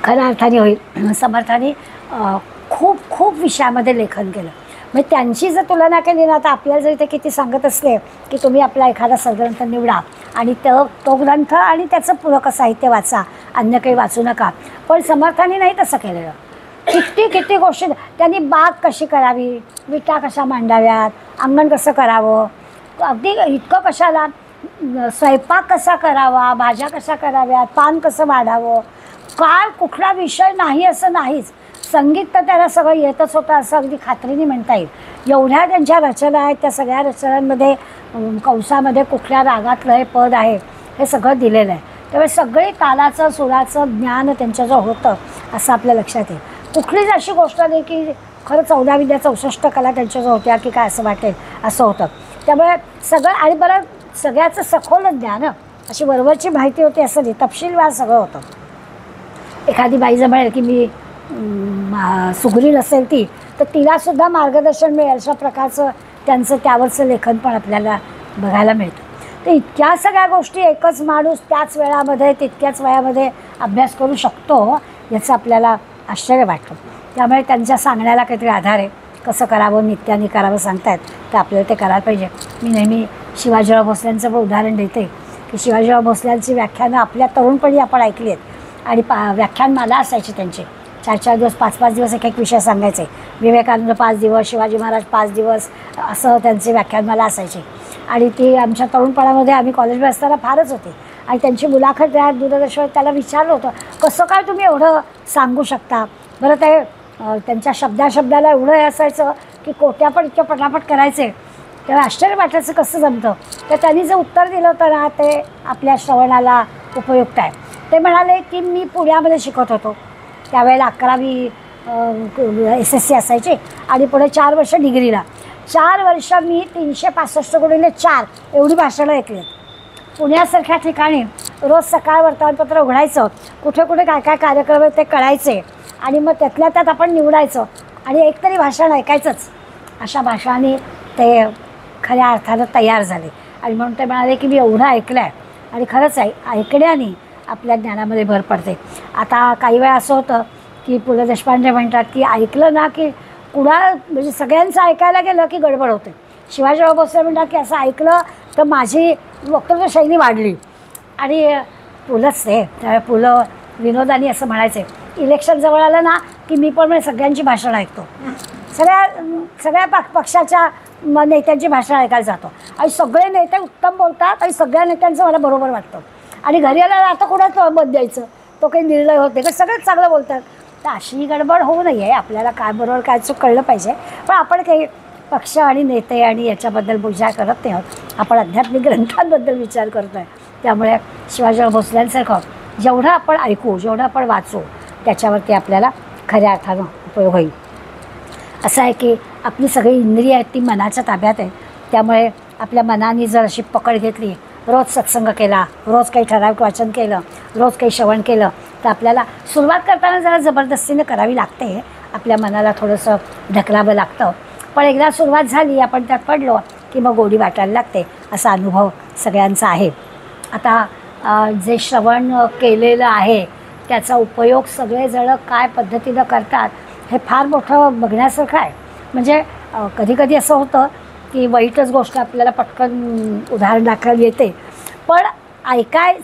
खऱ्या अर्थाने होईल. समर्थाने खूप खूप विषयामध्ये लेखन केलं. म्हणजे त्यांची जर तुलना केली ना तर आपल्याला जरी ते किती सांगत असले की तुम्ही आपला एखादा सदग्रंथ निवडा आणि तो ग्रंथ आणि त्याचं पूरक साहित्य वाचा, अन्य काही वाचू नका. पण समर्थाने नाही तसं केलेलं. किती गोष्टी त्यांनी बाग कशी करावी, विटा कशा मांडाव्यात, अंगण कसं करावं, अगदी इतकं कशाला स्वयंपाक कसा करावा, भाज्या कशा कराव्यात, पान कसं वाढावं, काय कुठला विषय नाही असं नाहीच. संगीत तर त्याला सगळं येतच होतं असं अगदी खात्रीने म्हणता येईल. एवढ्या त्यांच्या रचना आहेत, त्या सगळ्या रचनांमध्ये कंसामध्ये कुठल्या रागातलं हे पद आहे हे सगळं दिलेलं आहे. त्यामुळे सगळे तालाचं सुराचं ज्ञान त्यांच्याजवळ होतं असं आपल्या लक्षात येईल. कुठलीच अशी गोष्ट नाही की खरं 14 विद्या 64 कला त्यांच्याजवळ होत्या की काय असं वाटेल असं होतं. त्यामुळे सगळं आणि बरं सगळ्याचं सखोल ज्ञान, अशी वरवरची माहिती होती असं नाही, तपशीलवार सगळं होतं. एखादी बाई जर म्हणेल की मी सुगरील असेल ती तर तिलासुद्धा मार्गदर्शन मिळेल अशा प्रकारचं त्यांचं त्यावरचं लेखन पण आपल्याला बघायला मिळतं. तर इतक्या सगळ्या गोष्टी एकच माणूस त्याच वेळामध्ये तितक्याच वयामध्ये अभ्यास करू शकतो याचं आपल्याला आश्चर्य वाटतं. त्यामुळे त्यांच्या सांगण्याला काहीतरी आधार आहे. कसं करावं, नित्याने करावं सांगतायत तर आपल्याला ते करायला पाहिजे. मी नेहमी शिवाजीराव भोसल्यांचं पण उदाहरण देते की शिवाजीराव भोसल्यांची व्याख्यानं आपल्या तरुणपणी आपण ऐकली आहेत आणि व्याख्यानमाला असायची त्यांची. 4-4 दिवस 5-5 दिवस एक विषय सांगायचे. विवेकानंद 5 दिवस, शिवाजी महाराज 5 दिवस असं त्यांचे व्याख्यानमाला असायची. आणि ती आमच्या तरुणपणामध्ये आम्ही कॉलेजमध्ये असताना फारच होती. आणि त्यांची मुलाखत त्या दूरदर्शनवर त्याला विचारलं होतं कसं काय तुम्ही एवढं सांगू शकता. बरं ते त्यांच्या शब्दाला एवढं हे असायचं की कोट्या पण इतक्या पटापट करायचे. तेव्हा आश्चर्य वाटायचं कसं जमतं. तर त्यांनी जे उत्तर दिलं होतं ना ते आपल्या श्रवणाला उपयुक्त आहे. ते म्हणाले की मी पुण्यामध्ये शिकत होतो त्यावेळेला 11वी SSC असायची आणि पुढे 4 वर्ष डिग्रीला. 4 वर्ष मी 365x4 एवढी भाषणं ऐकली आहेत. पुण्यासारख्या ठिकाणी रोज सकाळ वर्तमानपत्र उघडायचं, कुठे कुठे काय काय कार्यक्रम आहेत ते कळायचे आणि मग त्यातल्या त्यात आपण निवडायचं आणि एकतरी भाषण ऐकायचंच. अशा भाषणाने ते खऱ्या अर्थानं तयार झाले. आणि म्हणून ते म्हणाले की मी एवढं ऐकलं आहे आणि खरंच ऐकण्याने आपल्या ज्ञानामध्ये भर पडते. आता काही वेळा असं होतं की पु ल देशपांडे म्हणतात की ऐकलं ना की म्हणजे सगळ्यांचं ऐकायला गेलं की गडबड होते. शिवाजीराव भोसले म्हणतात की असं ऐकलं तर माझी वक्तव्य शैली वाढली. आणि पुलंच ते त्यावेळेला पुलं विनोदानी असं म्हणायचे इलेक्शन जवळ आलं ना की मी पण म्हणजे सगळ्यांची भाषणं ऐकतो. सगळ्या पक्षाच्या नेत्यांची भाषणं ऐकायला जातो आणि सगळे नेते उत्तम बोलतात आणि सगळ्या नेत्यांचं मला बरोबर वाटतं. आणि घरी आल्याला आता कोणाचं मत द्यायचं, तो काही निर्णय होत नाही कारण सगळेच चांगलं बोलतात. तर अशी गडबड होऊ नये. आपल्याला काय बरोबर काय चूक कळलं पाहिजे. पण आपण काही पक्ष आणि नेते आणि याच्याबद्दल विचार करत नाही आहोत. आपण आध्यात्मिक ग्रंथांबद्दल विचार करतो आहे. त्यामुळे शिवाजीराव भोसल्यांसारखं जेवढं आपण ऐकू, जेवढं आपण वाचू त्याच्यावरती आपल्याला खऱ्या अर्थानं उपयोग होईल. असं आहे की आपली सगळी इंद्रिय आहेत ती मनाच्या ताब्यात आहे. त्यामुळे आपल्या मनाने जर अशी पकड घेतली, रोज सत्संग केला, रोज काही ठराविक वाचन केलं, रोज काही श्रवण केलं तर आपल्याला सुरुवात करताना जरा जबरदस्तीनं करावी लागते. आपल्या मनाला थोडंसं ढकलावं लागतं. पण एकदा सुरुवात झाली, आपण त्यात पडलो की मग गोडी वाटायला लागते. असा अनुभव सगळ्यांचा आहे. आता जे श्रवण केलेलं आहे त्याचा उपयोग सगळेजणं काय पद्धतीनं करतात हे फार मोठं बघण्यासारखं आहे. म्हणजे कधीकधी असं होतं की वाईटच गोष्ट आपल्याला पटकन उदाहरण दाखवायला येते. पण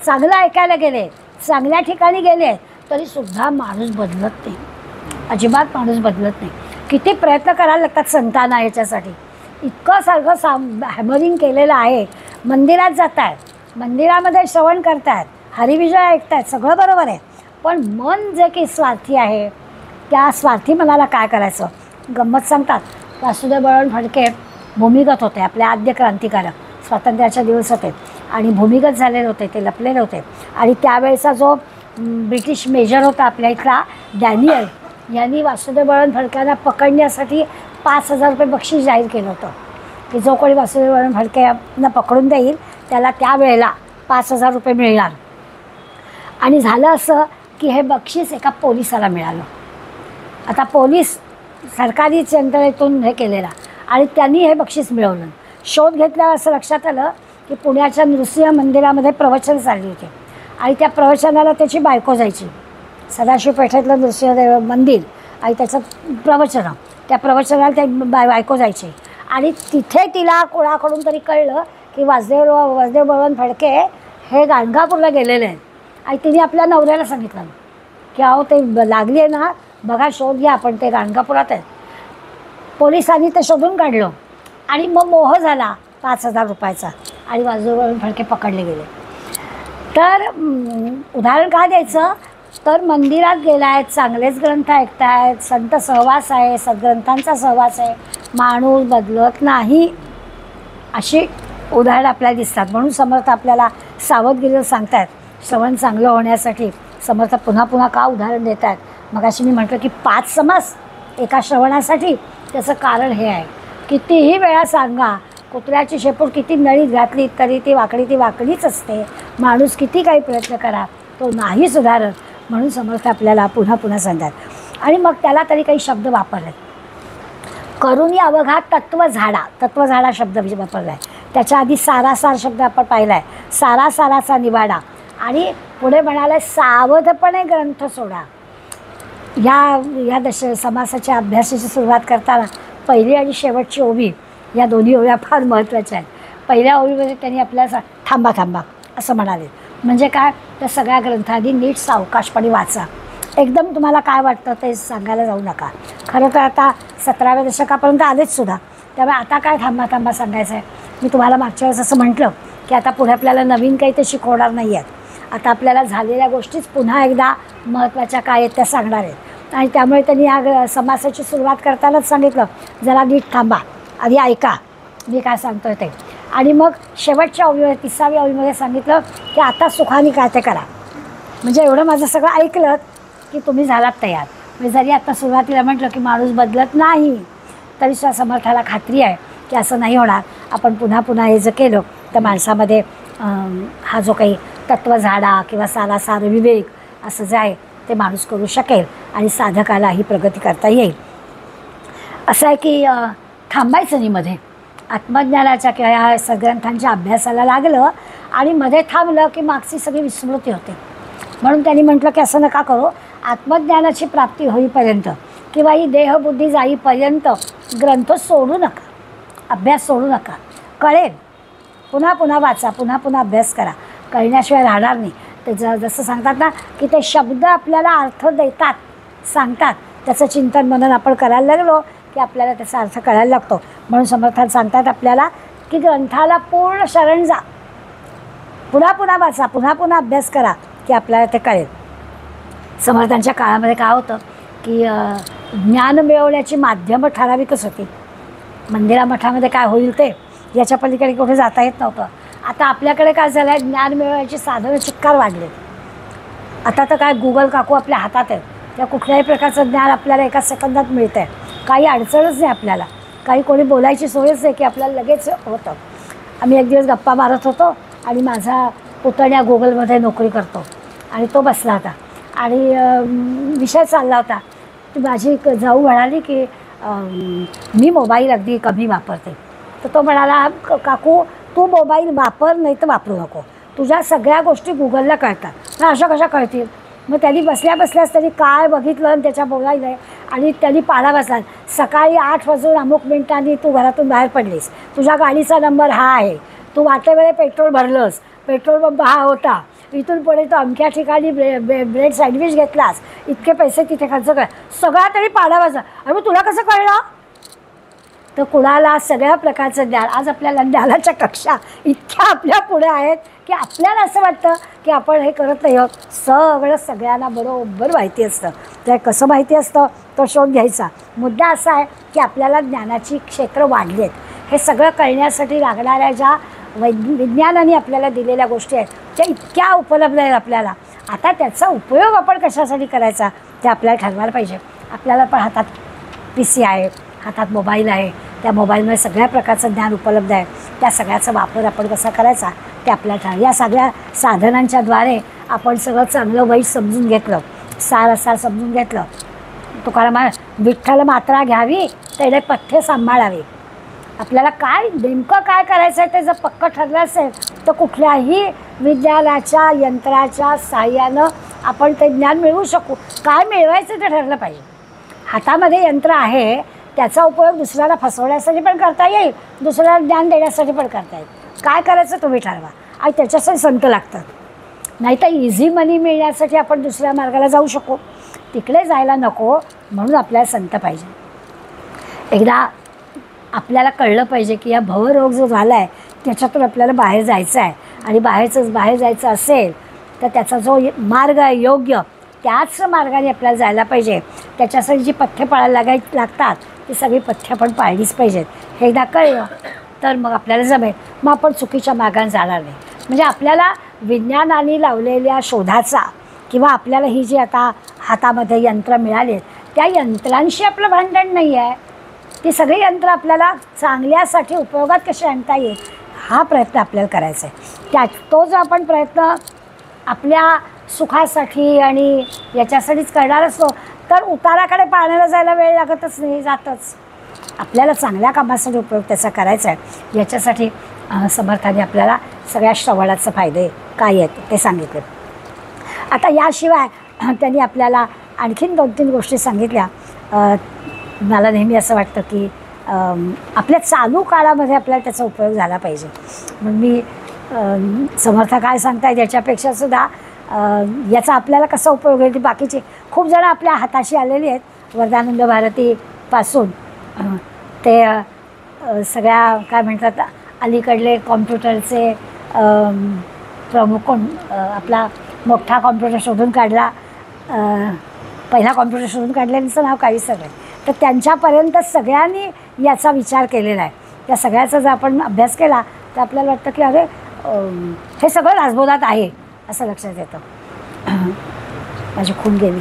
चांगलं ऐकायला गेले, चांगल्या ठिकाणी गेले तरीसुद्धा माणूस बदलत नाही. अजिबात माणूस बदलत नाही. किती प्रयत्न करायला लागतात संतांना याच्यासाठी. इतकं सारखं हॅमरिंग केलेलं आहे. मंदिरात जात आहेत, मंदिरामध्ये श्रवण करत आहेत, हरिविजय ऐकत आहेत, सगळं बरोबर आहे. पण मन जे की स्वार्थी आहे, त्या स्वार्थी मनाला काय करायचं. गंमत सांगतात, वासुदेव बळवंत फडके भूमिगत होते, आपले आद्य क्रांतिकारक, स्वातंत्र्याचे दिवस होते आणि भूमिगत झालेले होते, ते लपलेले होते. आणि त्यावेळेचा जो ब्रिटिश मेजर होता आपल्या इथला डॅनियल, यांनी वासुदेव बळवंत फडक्यांना पकडण्यासाठी 5,000 रुपये बक्षीस जाहीर केलं होतं की जो कोणी वासुदेव बळवंत फडक्यांना पकडून देईल त्याला त्यावेळेला 5,000 रुपये मिळणार. आणि झालं असं की हे बक्षीस एका पोलिसाला मिळालं. आता पोलीस सरकारी यंत्रणेतून हे केलेला आणि त्यांनी हे बक्षीस मिळवलं. शोध घेतल्यावर असं लक्षात आलं की पुण्याच्या नृसिंह मंदिरामध्ये प्रवचन चालली होते आणि त्या प्रवचनाला त्याची बायको जायची. सदाशिव पेठेतलं नृसिंहदेव मंदिर आणि त्याचं प्रवचन, त्या प्रवचनाला त्या बायको जायची. आणि तिथे तिला कोणाकडून तरी कळलं की वासुदेव बळवंत फडके हे गाणगापूरला गेलेले आहेत. आणि तिने आपल्या नवऱ्याला सांगितलं की अहो ते लागली आहे ना, बघा शोध घ्या, आपण ते गाणगापुरात आहेत. पोलिसांनी ते शोधून काढलं आणि मग मोह झाला 5,000 रुपयाचा आणि वासुदेव बळवंत फडके पकडले गेले. तर उदाहरण काय द्यायचं, तर मंदिरात गेला आहेत, चांगलेच ग्रंथ ऐकत आहेत, संत सहवास आहे, सद्ग्रंथांचा सहवास आहे, माणूस बदलत नाही, अशी उदाहरणं आपल्याला दिसतात. म्हणून समर्थ आपल्याला सावधगिरीला सांगतायत श्रवण चांगलं होण्यासाठी. समर्थ पुन्हा पुन्हा का उदाहरण देत आहेत. मग अशी मी म्हटलं की 5 समास एका श्रवणासाठी. त्याचं कारण हे आहे, कितीही वेळा सांगा, कुत्र्याची शेपूट किती नळीत घातली तरी ती वाकडीच असते. माणूस किती काही प्रयत्न करा, तो नाही सुधारत. म्हणून समर्थ आपल्याला पुन्हा पुन्हा सांगतात. आणि मग त्याला तरी काही शब्द वापरले. करुणी अवघा तत्वझाडा शब्द वापरला आहे. त्याच्या आधी सारासार शब्द आपण पाहिला आहे, सारासाराचा निवाडा. आणि पुढे म्हणाले सावधपणे ग्रंथ सोडा. या समासाच्या अभ्यासाची सुरुवात करताना पहिली आणि शेवटची ओवी, या दोन्ही ओव्या फार महत्त्वाच्या आहेत. पहिल्या ओवीमध्ये त्यांनी आपल्याला थांबा असं म्हणाले. म्हणजे काय, तर सगळ्या ग्रंथांनी नीट सावकाशपणे वाचा. एकदम तुम्हाला काय वाटतं ते सांगायला जाऊ नका. खरं तर आता 17व्या दशकापर्यंत आलेच सुद्धा, त्यामुळे आता काय थांबा सांगायचं आहे. मी तुम्हाला मागच्या वेळेस असं म्हटलं की आता पुढे आपल्याला नवीन काही ते शिकवणार नाही आहेत. आता आपल्याला झालेल्या गोष्टीच पुन्हा एकदा महत्त्वाच्या काय आहेत त्या सांगणार आहेत. आणि त्यामुळे त्यांनी या समासाची सुरुवात करतानाच सांगितलं, जरा नीट थांबा, आधी ऐका मी काय सांगतोय ते. आणि मग शेवटच्या ओवीमध्ये 30व्या ओवीमध्ये सांगितलं की आता सुखाने काय ते करा. म्हणजे एवढं माझं सगळं ऐकलं की तुम्ही झालात तयार. म्हणजे जरी आता सुरुवातीला म्हटलं की माणूस बदलत नाही, तरी समर्थाला खात्री आहे की असं नाही होणार. आपण पुन्हा पुन्हा हे जर केलं तर माणसामध्ये हा जो काही तत्वझाडा किंवा सारासार विवेक असं जे आहे ते माणूस करू शकेल आणि साधकाला ही प्रगती करता येईल. असं आहे की थांबायचं नाही मध्ये. आत्मज्ञानाच्या किंवा या सद्ग्रंथांच्या अभ्यासाला लागलं आणि मध्ये थांबलं की मागची सगळी विस्मृती होते. म्हणून त्यांनी म्हटलं की असं नका करू. आत्मज्ञानाची प्राप्ती होईपर्यंत किंवा ही देहबुद्धी जाईपर्यंत ग्रंथ सोडू नका, अभ्यास सोडू नका. कळेल, पुन्हा पुन्हा वाचा, पुन्हा पुन्हा अभ्यास करा. कळण्याशिवाय राहणार नाही. ते जसं सांगतात ना की ते शब्द आपल्याला अर्थ देतात, सांगतात, त्याचं चिंतन मनन आपण करायला लागलो की आपल्याला त्याचा अर्थ कळायला लागतो. म्हणून समर्थात सांगतात आपल्याला की ग्रंथाला पूर्ण शरण जा, पुन्हा पुन्हा वाचा, पुन्हा पुन्हा अभ्यास करा की आपल्याला ते कळेल. समर्थांच्या काळामध्ये काय होतं की ज्ञान मिळवण्याची माध्यमं ठराविकच होती. मंदिरा मठामध्ये काय होईल ते याच्या पलीकडे कुठे जाता येत नव्हतं. आता आपल्याकडे काय झालं आहे, ज्ञान मिळवण्याची साधनं चिक्कार वाढले. आता तर काय गुगल काकू आपल्या हातात आहे, त्या कुठल्याही प्रकारचं ज्ञान आपल्याला एका सेकंदात मिळतं आहे. काही अडचणच नाही आपल्याला, काही कोणी बोलायची सोयच आहे की आपल्याला लगेच होतं. आम्ही एक दिवस गप्पा मारत होतो आणि माझा पुतण्या गुगलमध्ये नोकरी करतो आणि तो बसला होता आणि विषय चालला होता. ती माझी जाऊ म्हणाली की मी मोबाईल अगदी कमी वापरते. तर तो म्हणाला, काकू तू मोबाईल वापर, नाही तर वापरू नको, तुझ्या सगळ्या गोष्टी गुगलला कळतात. ना अशा कशा कळतील. मग त्यांनी बसल्याच त्यांनी काय बघितलं आणि त्याच्या बोलायला आणि त्यांनी पाडा बसला. सकाळी 8 वाजून अमुक मिनिटांनी तू घरातून बाहेर पडलीस, तुझ्या गाडीचा नंबर हा आहे, तू वाटेवेळे पेट्रोल भरलंस, पेट्रोल पंप हा होता, इथून पुढे तू अमक्या ठिकाणी ब्रेड सँडविच घेतलास, इतके पैसे तिथे खर्च कर, सगळा तरी पाडा बसला. आणि मग तुला कसं कळलं. तर कुणाला सगळ्या प्रकारचं ज्ञान, आज आपल्याला ज्ञानाच्या कक्षा इतक्या आपल्या पुढे आहेत की आपल्याला असं वाटतं की आपण हे करत नाही आहोत. सगळं सगळ्यांना बरोबर माहिती असतं. ते कसं माहिती असतं तो शोध घ्यायचा. मुद्दा असा आहे की आपल्याला ज्ञानाची क्षेत्र वाढली आहेत. हे सगळं कळण्यासाठी लागणाऱ्या ज्या विज्ञानाने आपल्याला दिलेल्या गोष्टी आहेत त्या इतक्या उपलब्ध आहेत आपल्याला. आता त्याचा उपयोग आपण कशासाठी करायचा ते आपल्याला ठरवायला पाहिजे. आपल्याला पण हातात PC आहे, हातात मोबाईल आहे. त्या मोबाईलमध्ये सगळ्या प्रकारचं ज्ञान उपलब्ध आहे. त्या सगळ्याचा वापर आपण कसा करायचा ते आपल्याला या सगळ्या साधनांच्याद्वारे आपण सगळं चांगलं वाईट समजून घेतलं, सार समजून घेतलं. तुकाराम विठ्ठल मात्रा घ्यावी तेवढे पथ्य सांभाळावे. आपल्याला काय नेमकं काय करायचं आहे ते जर पक्कं ठरलं असेल तर कुठल्याही विज्ञानाच्या यंत्राच्या साहाय्यानं आपण ते ज्ञान मिळवू शकू. काय मिळवायचं ते ठरलं पाहिजे. हातामध्ये यंत्र आहे त्याचा उपयोग दुसऱ्याला फसवण्यासाठी पण करता येईल, दुसऱ्याला ज्ञान देण्यासाठी पण करता येईल. काय करायचं तुम्ही ठरवा. आणि त्याच्यासाठी संत लागतात. नाही तर इझी मनी मिळण्यासाठी आपण दुसऱ्या मार्गाला जाऊ शकू, तिकडे जायला नको. म्हणून आपल्याला संत पाहिजे. एकदा आपल्याला कळलं पाहिजे की या भवरोग जो झाला आहे त्याच्यातून आपल्याला बाहेर जायचं आहे. आणि बाहेर जायचं असेल तर त्याचा जो मार्ग आहे योग्य त्याच मार्गाने आपल्याला जायला पाहिजे. त्याच्यासाठी जी पथ्य पाळायला लागतात ती सगळी पथ्य आपण पाळलीच पाहिजेत. हे एकदा कळलं तर मग आपल्याला जमेल. मग आपण चुकीच्या मार्गाने जाणार नाही. म्हणजे आपल्याला विज्ञानाने लावलेल्या शोधाचा किंवा आपल्याला ही जी आता हातामध्ये यंत्र मिळाली त्या यंत्रांशी आपलं भांडण नाही आहे. ती सगळी यंत्र आपल्याला चांगल्यासाठी उपयोगात कशी आणता येईल हा प्रयत्न आपल्याला करायचा आहे. तो जो आपण प्रयत्न आपल्या सुखासाठी आणि याच्यासाठीच करणार असतो तर उताराकडे पाहण्याला जायला वेळ लागतच नाही, जातच. आपल्याला चांगल्या कामासाठी उपयोग त्याचा करायचा आहे. याच्यासाठी समर्थाने आपल्याला सगळ्या श्रवणाचे फायदे काय आहेत ते सांगितले. आता याशिवाय त्यांनी आपल्याला आणखीन 2-3 गोष्टी सांगितल्या. मला नेहमी असं वाटतं की आपल्या चालू काळामध्ये आपल्याला त्याचा उपयोग झाला पाहिजे. म्हणून मी समर्थ काय सांगतायत याच्यापेक्षासुद्धा याचा आपल्याला कसा उपयोग होईल ती बाकीची खूप जणं आपल्या हाताशी आलेली आहेत. वरदानंद भारतीपासून ते सगळ्या काय म्हणतात अलीकडले कॉम्प्युटरचे प्रमुख कोण आपला मोठा कॉम्प्युटर शोधून काढला, पहिला कॉम्प्युटर शोधून काढल्याचं नाव काही सगळं. तर त्यांच्यापर्यंत सगळ्यांनी याचा विचार केलेला आहे. त्या सगळ्याचा जर आपण अभ्यास केला तर आपल्याला वाटतं की अरे हे सगळं राजबोधात आहे असं लक्षात येतं. माझी खून गेली.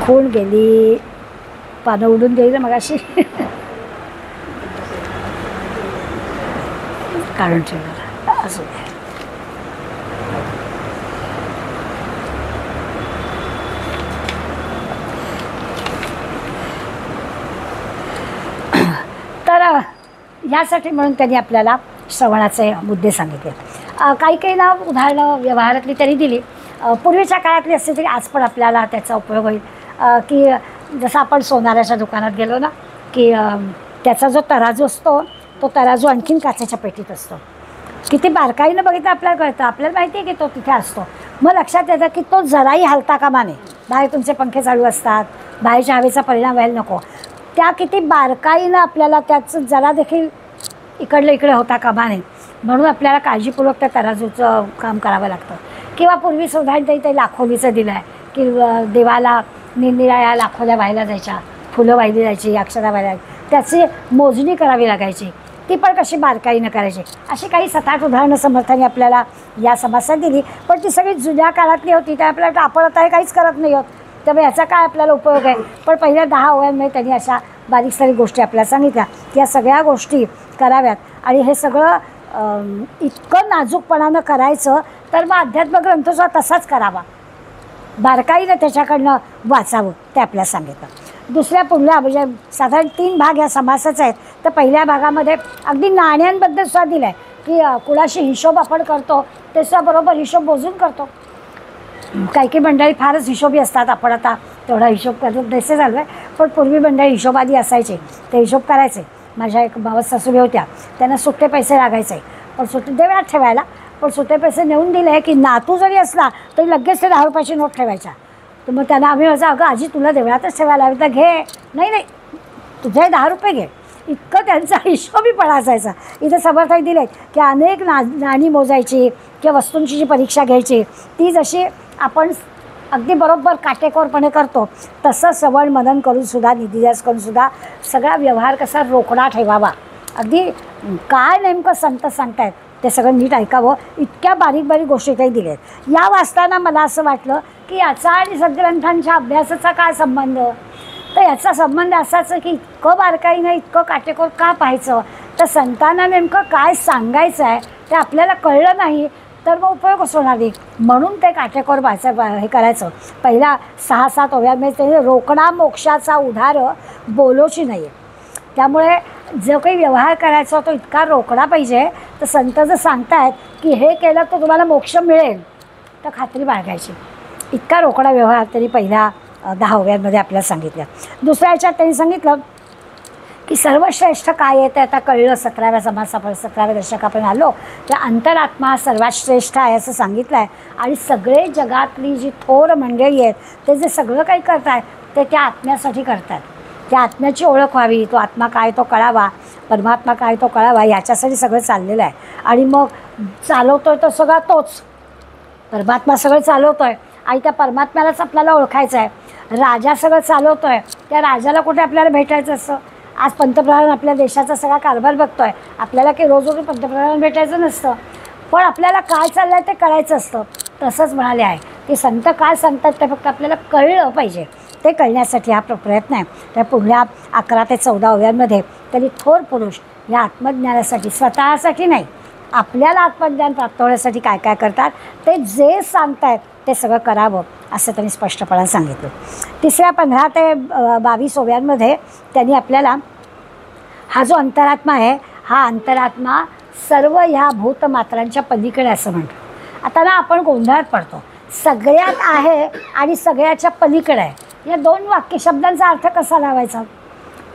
खून गेली, पानं उडून गेली ना मगाशी. काढून ठेवलं असं. तर यासाठी म्हणून त्यांनी आपल्याला श्रवणाचे मुद्दे सांगितले. काही ना उदाहरणं व्यवहारातली त्यांनी दिली. पूर्वीच्या काळातली असते तरी आज पण आपल्याला त्याचा उपयोग होईल. की जसं आपण सोनाराच्या दुकानात गेलो ना की त्याचा जो तराजू असतो तो तराजू आणखीन काचेच्या पेटीत असतो. किती बारकाईनं बघितलं आपल्याला कळतं. आपल्याला माहिती आहे की तो तिथे असतो. मग लक्षात येतं की तो जराही हलता कामा नये. बाहेर तुमचे पंखे चालू असतात, बाहेरच्या हवेचा परिणाम व्हायला नको. त्या किती बारकाईनं आपल्याला त्याचं जरा देखील इकडलं इकडे होता कामा नये. म्हणून आपल्याला काळजीपूर्वक त्या तराजूचं काम करावं लागतं. किंवा पूर्वी सुद्धा ते लाखोलीचं दिलं आहे की देवाला निरनिराळ्या लाखोल्या व्हायला जायच्या, फुलं वाहिली जायची, अक्षरा व्हायला त्याची मोजणी करावी लागायची. ती पण कशी बारकाईनं करायची. अशी काही 7-8 उदाहरणं समर्थाने आपल्याला या समासात दिली. पण ती सगळी जुन्या काळातली होती. त्या आपल्याला आपण आता हे काहीच करत नाही आहोत. त्यामुळे याचा काय आपल्याला उपयोग आहे. पण पहिल्या 10 ओव्यांमध्ये त्यांनी अशा बारीक सारीक गोष्टी आपल्याला सांगितल्या की या सगळ्या गोष्टी कराव्यात. आणि हे सगळं इतकं नाजूकपणानं करायचं तर मग अध्यात्म ग्रंथसुद्धा तसाच करावा, बारकाईनं त्याच्याकडनं वाचावं ते आपल्याला सांगितलं. दुसऱ्या पुढल्या म्हणजे साधारण 3 भाग या समासाचे आहेत. तर पहिल्या भागामध्ये अगदी नाण्यांबद्दल सुद्धा दिलं आहे की कुणाशी हिशोब आपण करतो ते सुद्धा बरोबर हिशोब मोजून करतो. काही मंडळी फारच हिशोबी असतात. आपण आता तेवढा हिशोब करतो तसे झालो आहे. पण पूर्वी मंडळी हिशोबादी असायचे, ते हिशोब करायचे. माझ्या एक मावस सासूबाई होत्या, त्यांना सुट्टे पैसे लागायचे. पण सुट्टे देवळात ठेवायला. पण सुट्टे पैसे नेऊन दिले की नातू जरी असला तरी लगेच ते 10 रुपयाची नोट ठेवायच्या. तर मग त्यांना आम्ही म्हणायचं, अगं आजी तुला देवळातच ठेवायला हवी तर घे. नाही नाही, तुझे 10 रुपये घे. इतकं त्यांचा हिशोबीपणा असायचा. इथं समर्थक दिलेत की अनेक नाणी मोजायची किंवा वस्तूंची जी परीक्षा घ्यायची, ती जशी आपण अगदी बरोबर काटेकोरपणे करतो तसं श्रवण मनन करूनसुद्धा, निधिध्यास करूनसुद्धा सगळा व्यवहार कसा रोकडा ठेवावा. अगदी काय नेमकं संत सांगतायत ते सगळं नीट ऐकावं, इतक्या बारीक बारीक गोष्टी काही दिल्या आहेत. या वाचताना मला असं वाटलं की याचा आणि सद्ग्रंथांच्या अभ्यासाचा काय संबंध. तर याचा संबंध असाच की इतकं बारकाईनं इतकं काटेकोर का पाहायचं. तर संतांना नेमकं काय सांगायचं आहे ते आपल्याला कळलं नाही तर मग उपयोगच होणार नाही. म्हणून ते काटेकोर व्हायचं, हे करायचं. पहिला 6-7 ओव्यांमध्ये ते रोकडा मोक्षाचा उधार बोलोची नाही आहे. त्यामुळे जो काही व्यवहार करायचा तो इतका रोकडा पाहिजे. तर संत जर सांगतायत की हे केलं तर तुम्हाला मोक्ष मिळेल तर खात्री बाळगायची. इतका रोकडा व्यवहार त्यांनी पहिल्या 10 ओव्यांमध्ये आपल्याला सांगितलं. दुसऱ्या ह्याच्यात त्यांनी सांगितलं की सर्वश्रेष्ठ काय येतं आता कळलं. 17व्या समासापर्यंत 17व्या दशकापर्यंत आलो तर अंतरात्मा हा सर्वात श्रेष्ठ आहे असं सांगितलं आहे. आणि सगळे जगातली जी थोर मंडळी आहेत ते जे सगळं काही करत आहेत ते त्या आत्म्यासाठी करतात. त्या आत्म्याची ओळख व्हावी, तो आत्मा काय तो कळावा, परमात्मा काय तो कळावा, याच्यासाठी सगळं चाललेलं आहे. आणि मग चालवतो आहे तो सगळा तोच परमात्मा सगळं चालवतो आहे आणि त्या परमात्म्यालाच आपल्याला ओळखायचं आहे. राजा सगळं चालवतो आहे, त्या राजाला कुठे आपल्याला भेटायचं असतं. आज पंतप्रधान आपल्या देशाचा सगळा कारभार बघतो आहे, आपल्याला काही रोज रोज पंतप्रधान भेटायचं नसतं, पण आपल्याला काय चाललं आहे ते कळायचं असतं. तसंच म्हणाले आहे की संत काय सांगतात ते फक्त आपल्याला कळलं पाहिजे. ते कळण्यासाठी हा प्रयत्न आहे. त्या पुढल्या 11 ते 14 ओव्यांमध्ये तरी थोर पुरुष या आत्मज्ञानासाठी, स्वतःसाठी नाही आपल्याला आत्मज्ञान प्राप्त होण्यासाठी काय काय करतात ते जे सांगतायत ते सगळं करावं असं त्यांनी स्पष्टपणे सांगितलं. तिसऱ्या 15 ते 22 ओव्यांमध्ये त्यांनी आपल्याला हा जो अंतरात्मा आहे हा अंतरात्मा सर्व ह्या भूतमात्रांच्या पलीकडे असं म्हणतो. आता ना आपण गोंधळात पडतो, सगळ्यात आहे आणि सगळ्याच्या पलीकडे आहे. या 2 वाक्य शब्दांचा अर्थ कसा लावायचा.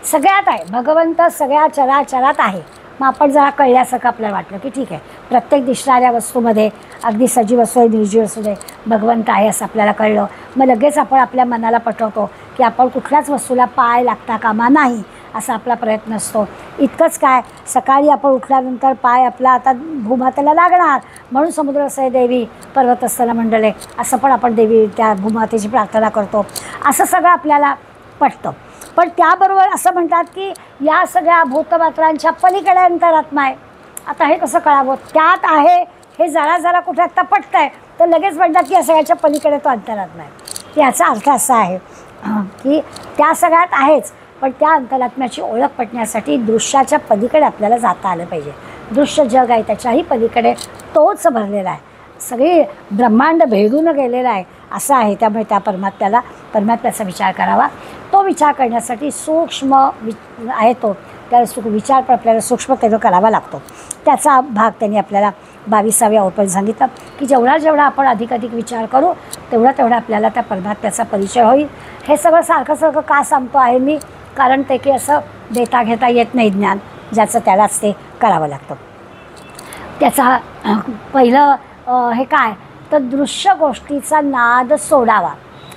सगळ्यात आहे, भगवंत सगळ्या चराचरात आहे. मग आपण जरा कळल्यासारखं आपल्याला वाटलं की ठीक आहे, प्रत्येक दिसणाऱ्या वस्तूमध्ये अगदी सजीव असू दे निर्जीव असू दे भगवंत आहे असं आपल्याला कळलं. मग लगेच आपण आपल्या मनाला पटवतो की आपण कुठल्याच वस्तूला पाय लागता कामा नाही असा आपला प्रयत्न असतो. इतकंच काय, सकाळी आपण उठल्यानंतर पाय आपला आता भूमातेला लागणार म्हणून समुद्रसय देवी पर्वतस्थल मंडले असं पण आपण देवी त्या भूमातेची प्रार्थना करतो. असं सगळं आपल्याला पटतं. पण त्याबरोबर असं म्हणतात की या सगळ्या भूतमात्रांच्या पलीकडे अंतरात्मा आहे. आता हे कसं कळावं. त्यात आहे हे जरा जरा कुठे आत्ता पटतं आहे तर लगेच म्हणतात की या सगळ्याच्या पलीकडे तो अंतरात्मा आहे. याचा अर्थ असा आहे की त्या सगळ्यात आहेच, पण त्या अंतरात्म्याची ओळख पटण्यासाठी दृश्याच्या पलीकडे आपल्याला जाता आलं पाहिजे. दृश्य जग आहे त्याच्याही पलीकडे तोच भरलेला आहे. सगळी ब्रह्मांड भेदून गेलेला आहे असं आहे. त्यामुळे त्या परमात्म्याचा विचार करावा. तो विचार करण्यासाठी सूक्ष्म आहे तो त्या विचार पण आपल्याला सूक्ष्मतेनं करावा लागतो. त्याचा भाग त्यांनी आपल्याला 22व्या ओव्यात सांगितलं की जेवढा आपण अधिक विचार करू तेवढा आपल्याला त्या परमात्म्याचा परिचय होईल. हे सगळं सारखं का सांगतो आहे मी, कारण ते की असं देता घेता येत नाही ज्ञान, ज्याचं त्यालाच ते करावं लागतं. त्याचा पहिलं हे काय तर दृश्य गोष्टीचा नाद सोडावा.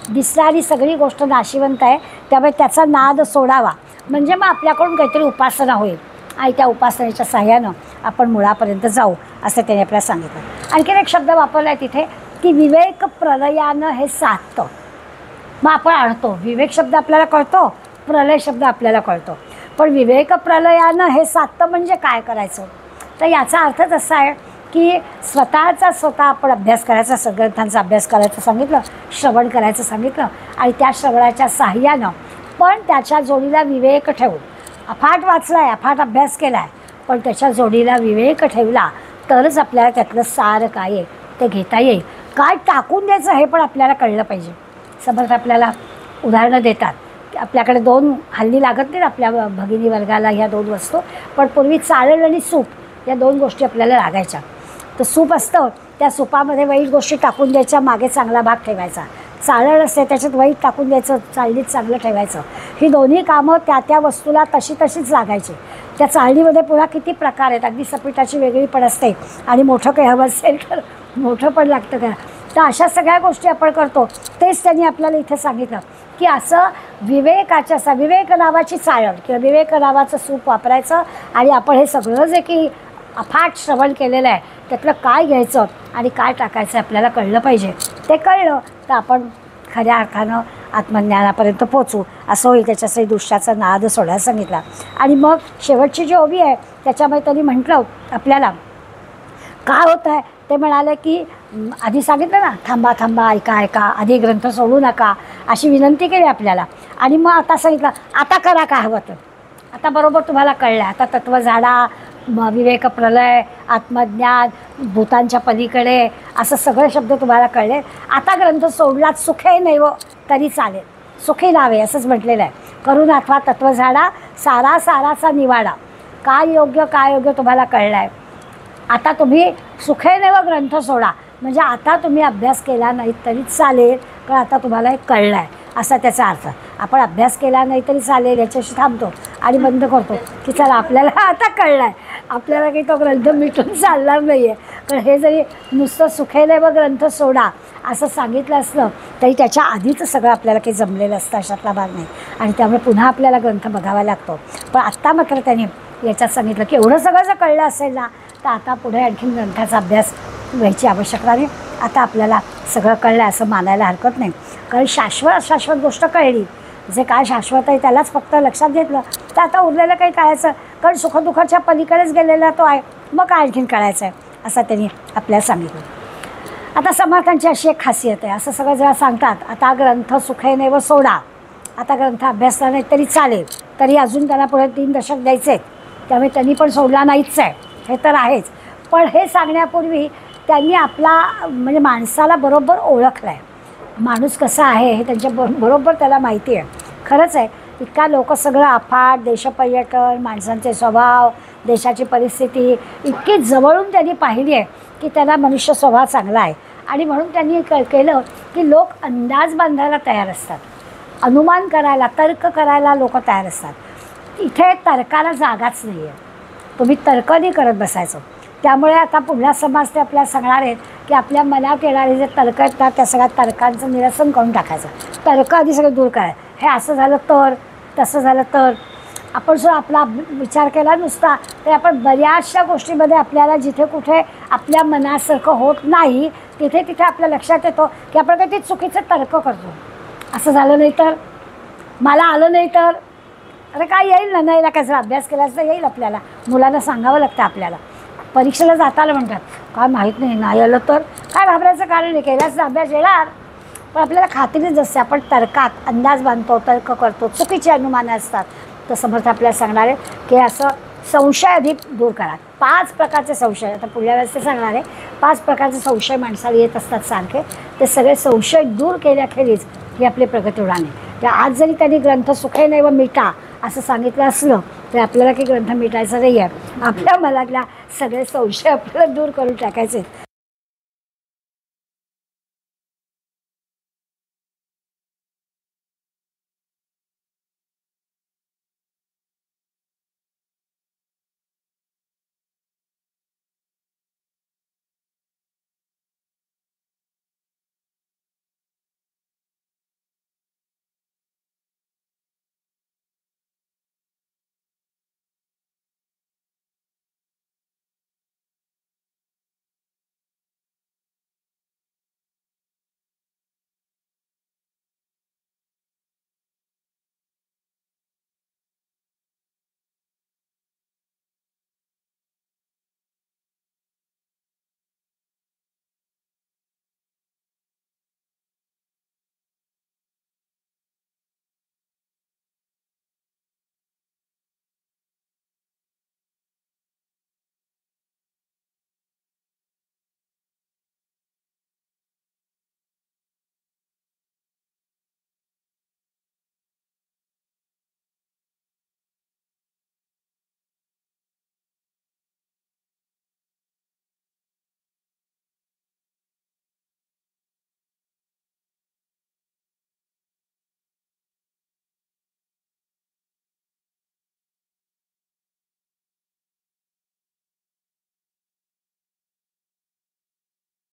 दिसणारी सगळी गोष्ट नाशिवंत आहे त्यामुळे त्याचा नाद सोडावा म्हणजे मग आपल्याकडून काहीतरी उपासना होईल आणि त्या उपासनेच्या साह्यानं आपण मुळापर्यंत जाऊ असं त्याने आपल्याला सांगितलं. आणखीन एक शब्द वापरला आहे तिथे की विवेक प्रलयानं हे साधतं. मग आपण आणतो विवेक शब्द आपल्याला कळतो, प्रलय शब्द आपल्याला कळतो, पण विवेक प्रलयानं हे साधतं म्हणजे काय करायचं. तर याचा अर्थच असा आहे की स्वतः आपण अभ्यास करायचा, सद्ग्रंथांचा अभ्यास करायचं सांगितलं, श्रवण करायचं सांगितलं आणि त्या श्रवणाच्या साह्यानं पण त्याच्या जोडीला विवेक ठेवून अफाट वाचला आहे, अफाट अभ्यास केला आहे, पण त्याच्या जोडीला विवेक ठेवला तरच आपल्याला त्यातलं सार काय आहे ते घेता येईल. काय टाकून द्यायचं हे पण आपल्याला कळलं पाहिजे. समर्थ आपल्याला उदाहरणं देतात की आपल्याकडे 2 हल्ली लागत नाहीत आपल्या भगिनी वर्गाला ह्या 2 वस्तू, पण पूर्वी चाळण आणि सूप या 2 गोष्टी आपल्याला लागायच्या. तर सूप असतं त्या सुपामध्ये वाईट गोष्टी टाकून द्यायच्या, मागे चांगला भाग ठेवायचा. चाळण असते त्याच्यात वाईट टाकून द्यायचं, चाळणीत चांगलं ठेवायचं. ही दोन्ही कामं त्या वस्तूला तशीच लागायची. त्या चाळणीमध्ये पुन्हा किती प्रकार आहेत. अगदी सपिटाची वेगळी पण असते आणि मोठं काही हवं असेल तर मोठं पण लागतं. तर अशा सगळ्या गोष्टी आपण करतो. तेच त्यांनी आपल्याला इथे सांगितलं की असं विवेकाच्या विवेक नावाची चाळ किंवा विवेक नावाचं सूप वापरायचं आणि आपण हे सगळं जे की अफाट श्रवण केलेलं आहे त्यातलं काय घ्यायचं आणि काय टाकायचं आपल्याला कळलं पाहिजे. ते कळलं तर आपण खऱ्या अर्थानं आत्मज्ञानापर्यंत पोचू असं होईल. त्याच्यासाठी दृश्याचा नाद सोडायला सांगितला. आणि मग शेवटची जी ओवी आहे त्याच्यामध्ये त्यांनी म्हटलं आपल्याला काय होतं आहे ते म्हणाले की आधी सांगितलं ना थांबा थांबा ऐका ऐका आधी ग्रंथ सोडू नका अशी विनंती केली आपल्याला. आणि मग आता सांगितलं आता करा काय हवं तर. आता बरोबर तुम्हाला कळलं आता तत्व झाडा विवेक प्रलय आत्मज्ञान भूतांच्या पलीकडे असं सगळे शब्द तुम्हाला कळले. आता ग्रंथ सोडलात सुखे नैव तरी चालेल सुखी नावे असंच म्हटलेलं आहे. करून अथवा तत्व झाडा सारा साराचा निवाडा काय योग्य तुम्हाला कळलं आहे. आता तुम्ही सुखे नैव ग्रंथ सोडा म्हणजे आता तुम्ही अभ्यास केला नाही तरी चालेल कारण आता तुम्हाला हे कळलं आहे असा त्याचा अर्थ. आपण अभ्यास केला नाही तरी चालेल याच्याशी थांबतो आणि बंद करतो की चला आपल्याला आता कळलं आहे. आपल्याला काही तो ग्रंथ मिटून चालणार नाही आहे. कारण हे जरी नुसतं सुखे नैव ग्रंथ सोडा असं सांगितलं असलं तरी त्याच्या आधीचं सगळं आपल्याला काही जमलेलं असतं अशातला भाग नाही. आणि त्यामुळे पुन्हा आपल्याला ग्रंथ बघावा लागतो. पण आत्ता मात्र त्याने याच्यात सांगितलं की एवढं सगळं जर कळलं असेल ना तर आता पुढे आणखीन ग्रंथाचा अभ्यास व्हायची आवश्यकता नाही. आता आपल्याला सगळं कळलं असं मानायला हरकत नाही. कारण शाश्वत गोष्ट कळली जे काय शाश्वत आहे त्यालाच फक्त लक्षात घेतलं तर आता उरलेलं काही कळायचं कारण सुखदुःखाच्या पलीकडेच गेलेला तो आहे मग काय आणखीन कळायचं आहे असं त्यांनी आपल्याला सांगितलं. आता समर्थांची अशी एक खासियत आहे असं सगळं जेव्हा सांगतात आता ग्रंथ सुखे नैव सोडा आता ग्रंथ अभ्यासला नाही तरी चालेल तरी अजून त्यांना पुढे 3 दशक द्यायचे त्यामुळे त्यांनी पण सोडला नाहीच आहे हे तर आहेच. पण हे सांगण्यापूर्वी त्यांनी आपला म्हणजे माणसाला बरोबर ओळखलं आहे. माणूस कसा आहे हे त्यांच्या बरोबर त्याला माहिती आहे. खरंच आहे इतका लोक सगळं अफाट देशपर्यटन माणसांचे स्वभाव देशाची परिस्थिती इतकी जवळून त्यांनी पाहिली आहे की त्यांना मनुष्य स्वभाव चांगला आहे. आणि म्हणून त्यांनी केलं की लोक अंदाज बांधायला तयार असतात अनुमान करायला तर्क करायला लोक तयार असतात. इथे तर्काला जागाच नाही आहे. तुम्ही तर्क नाही करत बसायचं. त्यामुळे आता पुढला समाज ते आपल्याला सांगणार आहेत की आपल्या मनात येणारे जे तर्क येतात त्या सगळ्या तर्कांचं निरसन करून टाकायचं. तर्क आधी सगळं दूर करायचं. हे असं झालं तर तसं झालं तर आपण जर आपला विचार केला नुसता तर आपण बऱ्याचशा गोष्टीमध्ये आपल्याला जिथे कुठे आपल्या मनासारखं होत नाही तिथे तिथे आपल्या लक्षात येतो की आपण काही चुकीचे तर्क करतो. असं झालं नाही तर मला आलं नाही तर अरे काय येईल ना नाही काय जर अभ्यास केला तर येईल. आपल्याला मुलांना सांगावं लागतं आपल्याला परीक्षेला जाताना म्हणतात काय माहीत नाही आलं तर काय घाबरायचं कारण नाही केल्यास अभ्यास येणार. पण आपल्याला खात्रीच असते आपण तर्कात अंदाज बांधतो तर्क करतो चुकीचे अनुमानं असतात. तर समर्थ आपल्याला सांगणार आहे की असं संशय अधिक दूर करा. 5 प्रकारचे संशय आता पुढल्या वेळेस ते सांगणार आहे. 5 प्रकारचे संशय माणसाला येत असतात सारखे ते सगळे संशय दूर केल्याखेरीज ही आपली प्रगती होणार नाही. आज जरी त्यांनी ग्रंथ सुखे नैव मिटा असं सांगितलं असलं तर आपल्याला काही ग्रंथ मिटायचं नाही आहे. आपल्या मनातल्या सगळे संशय आपल्याला दूर करून टाकायचे.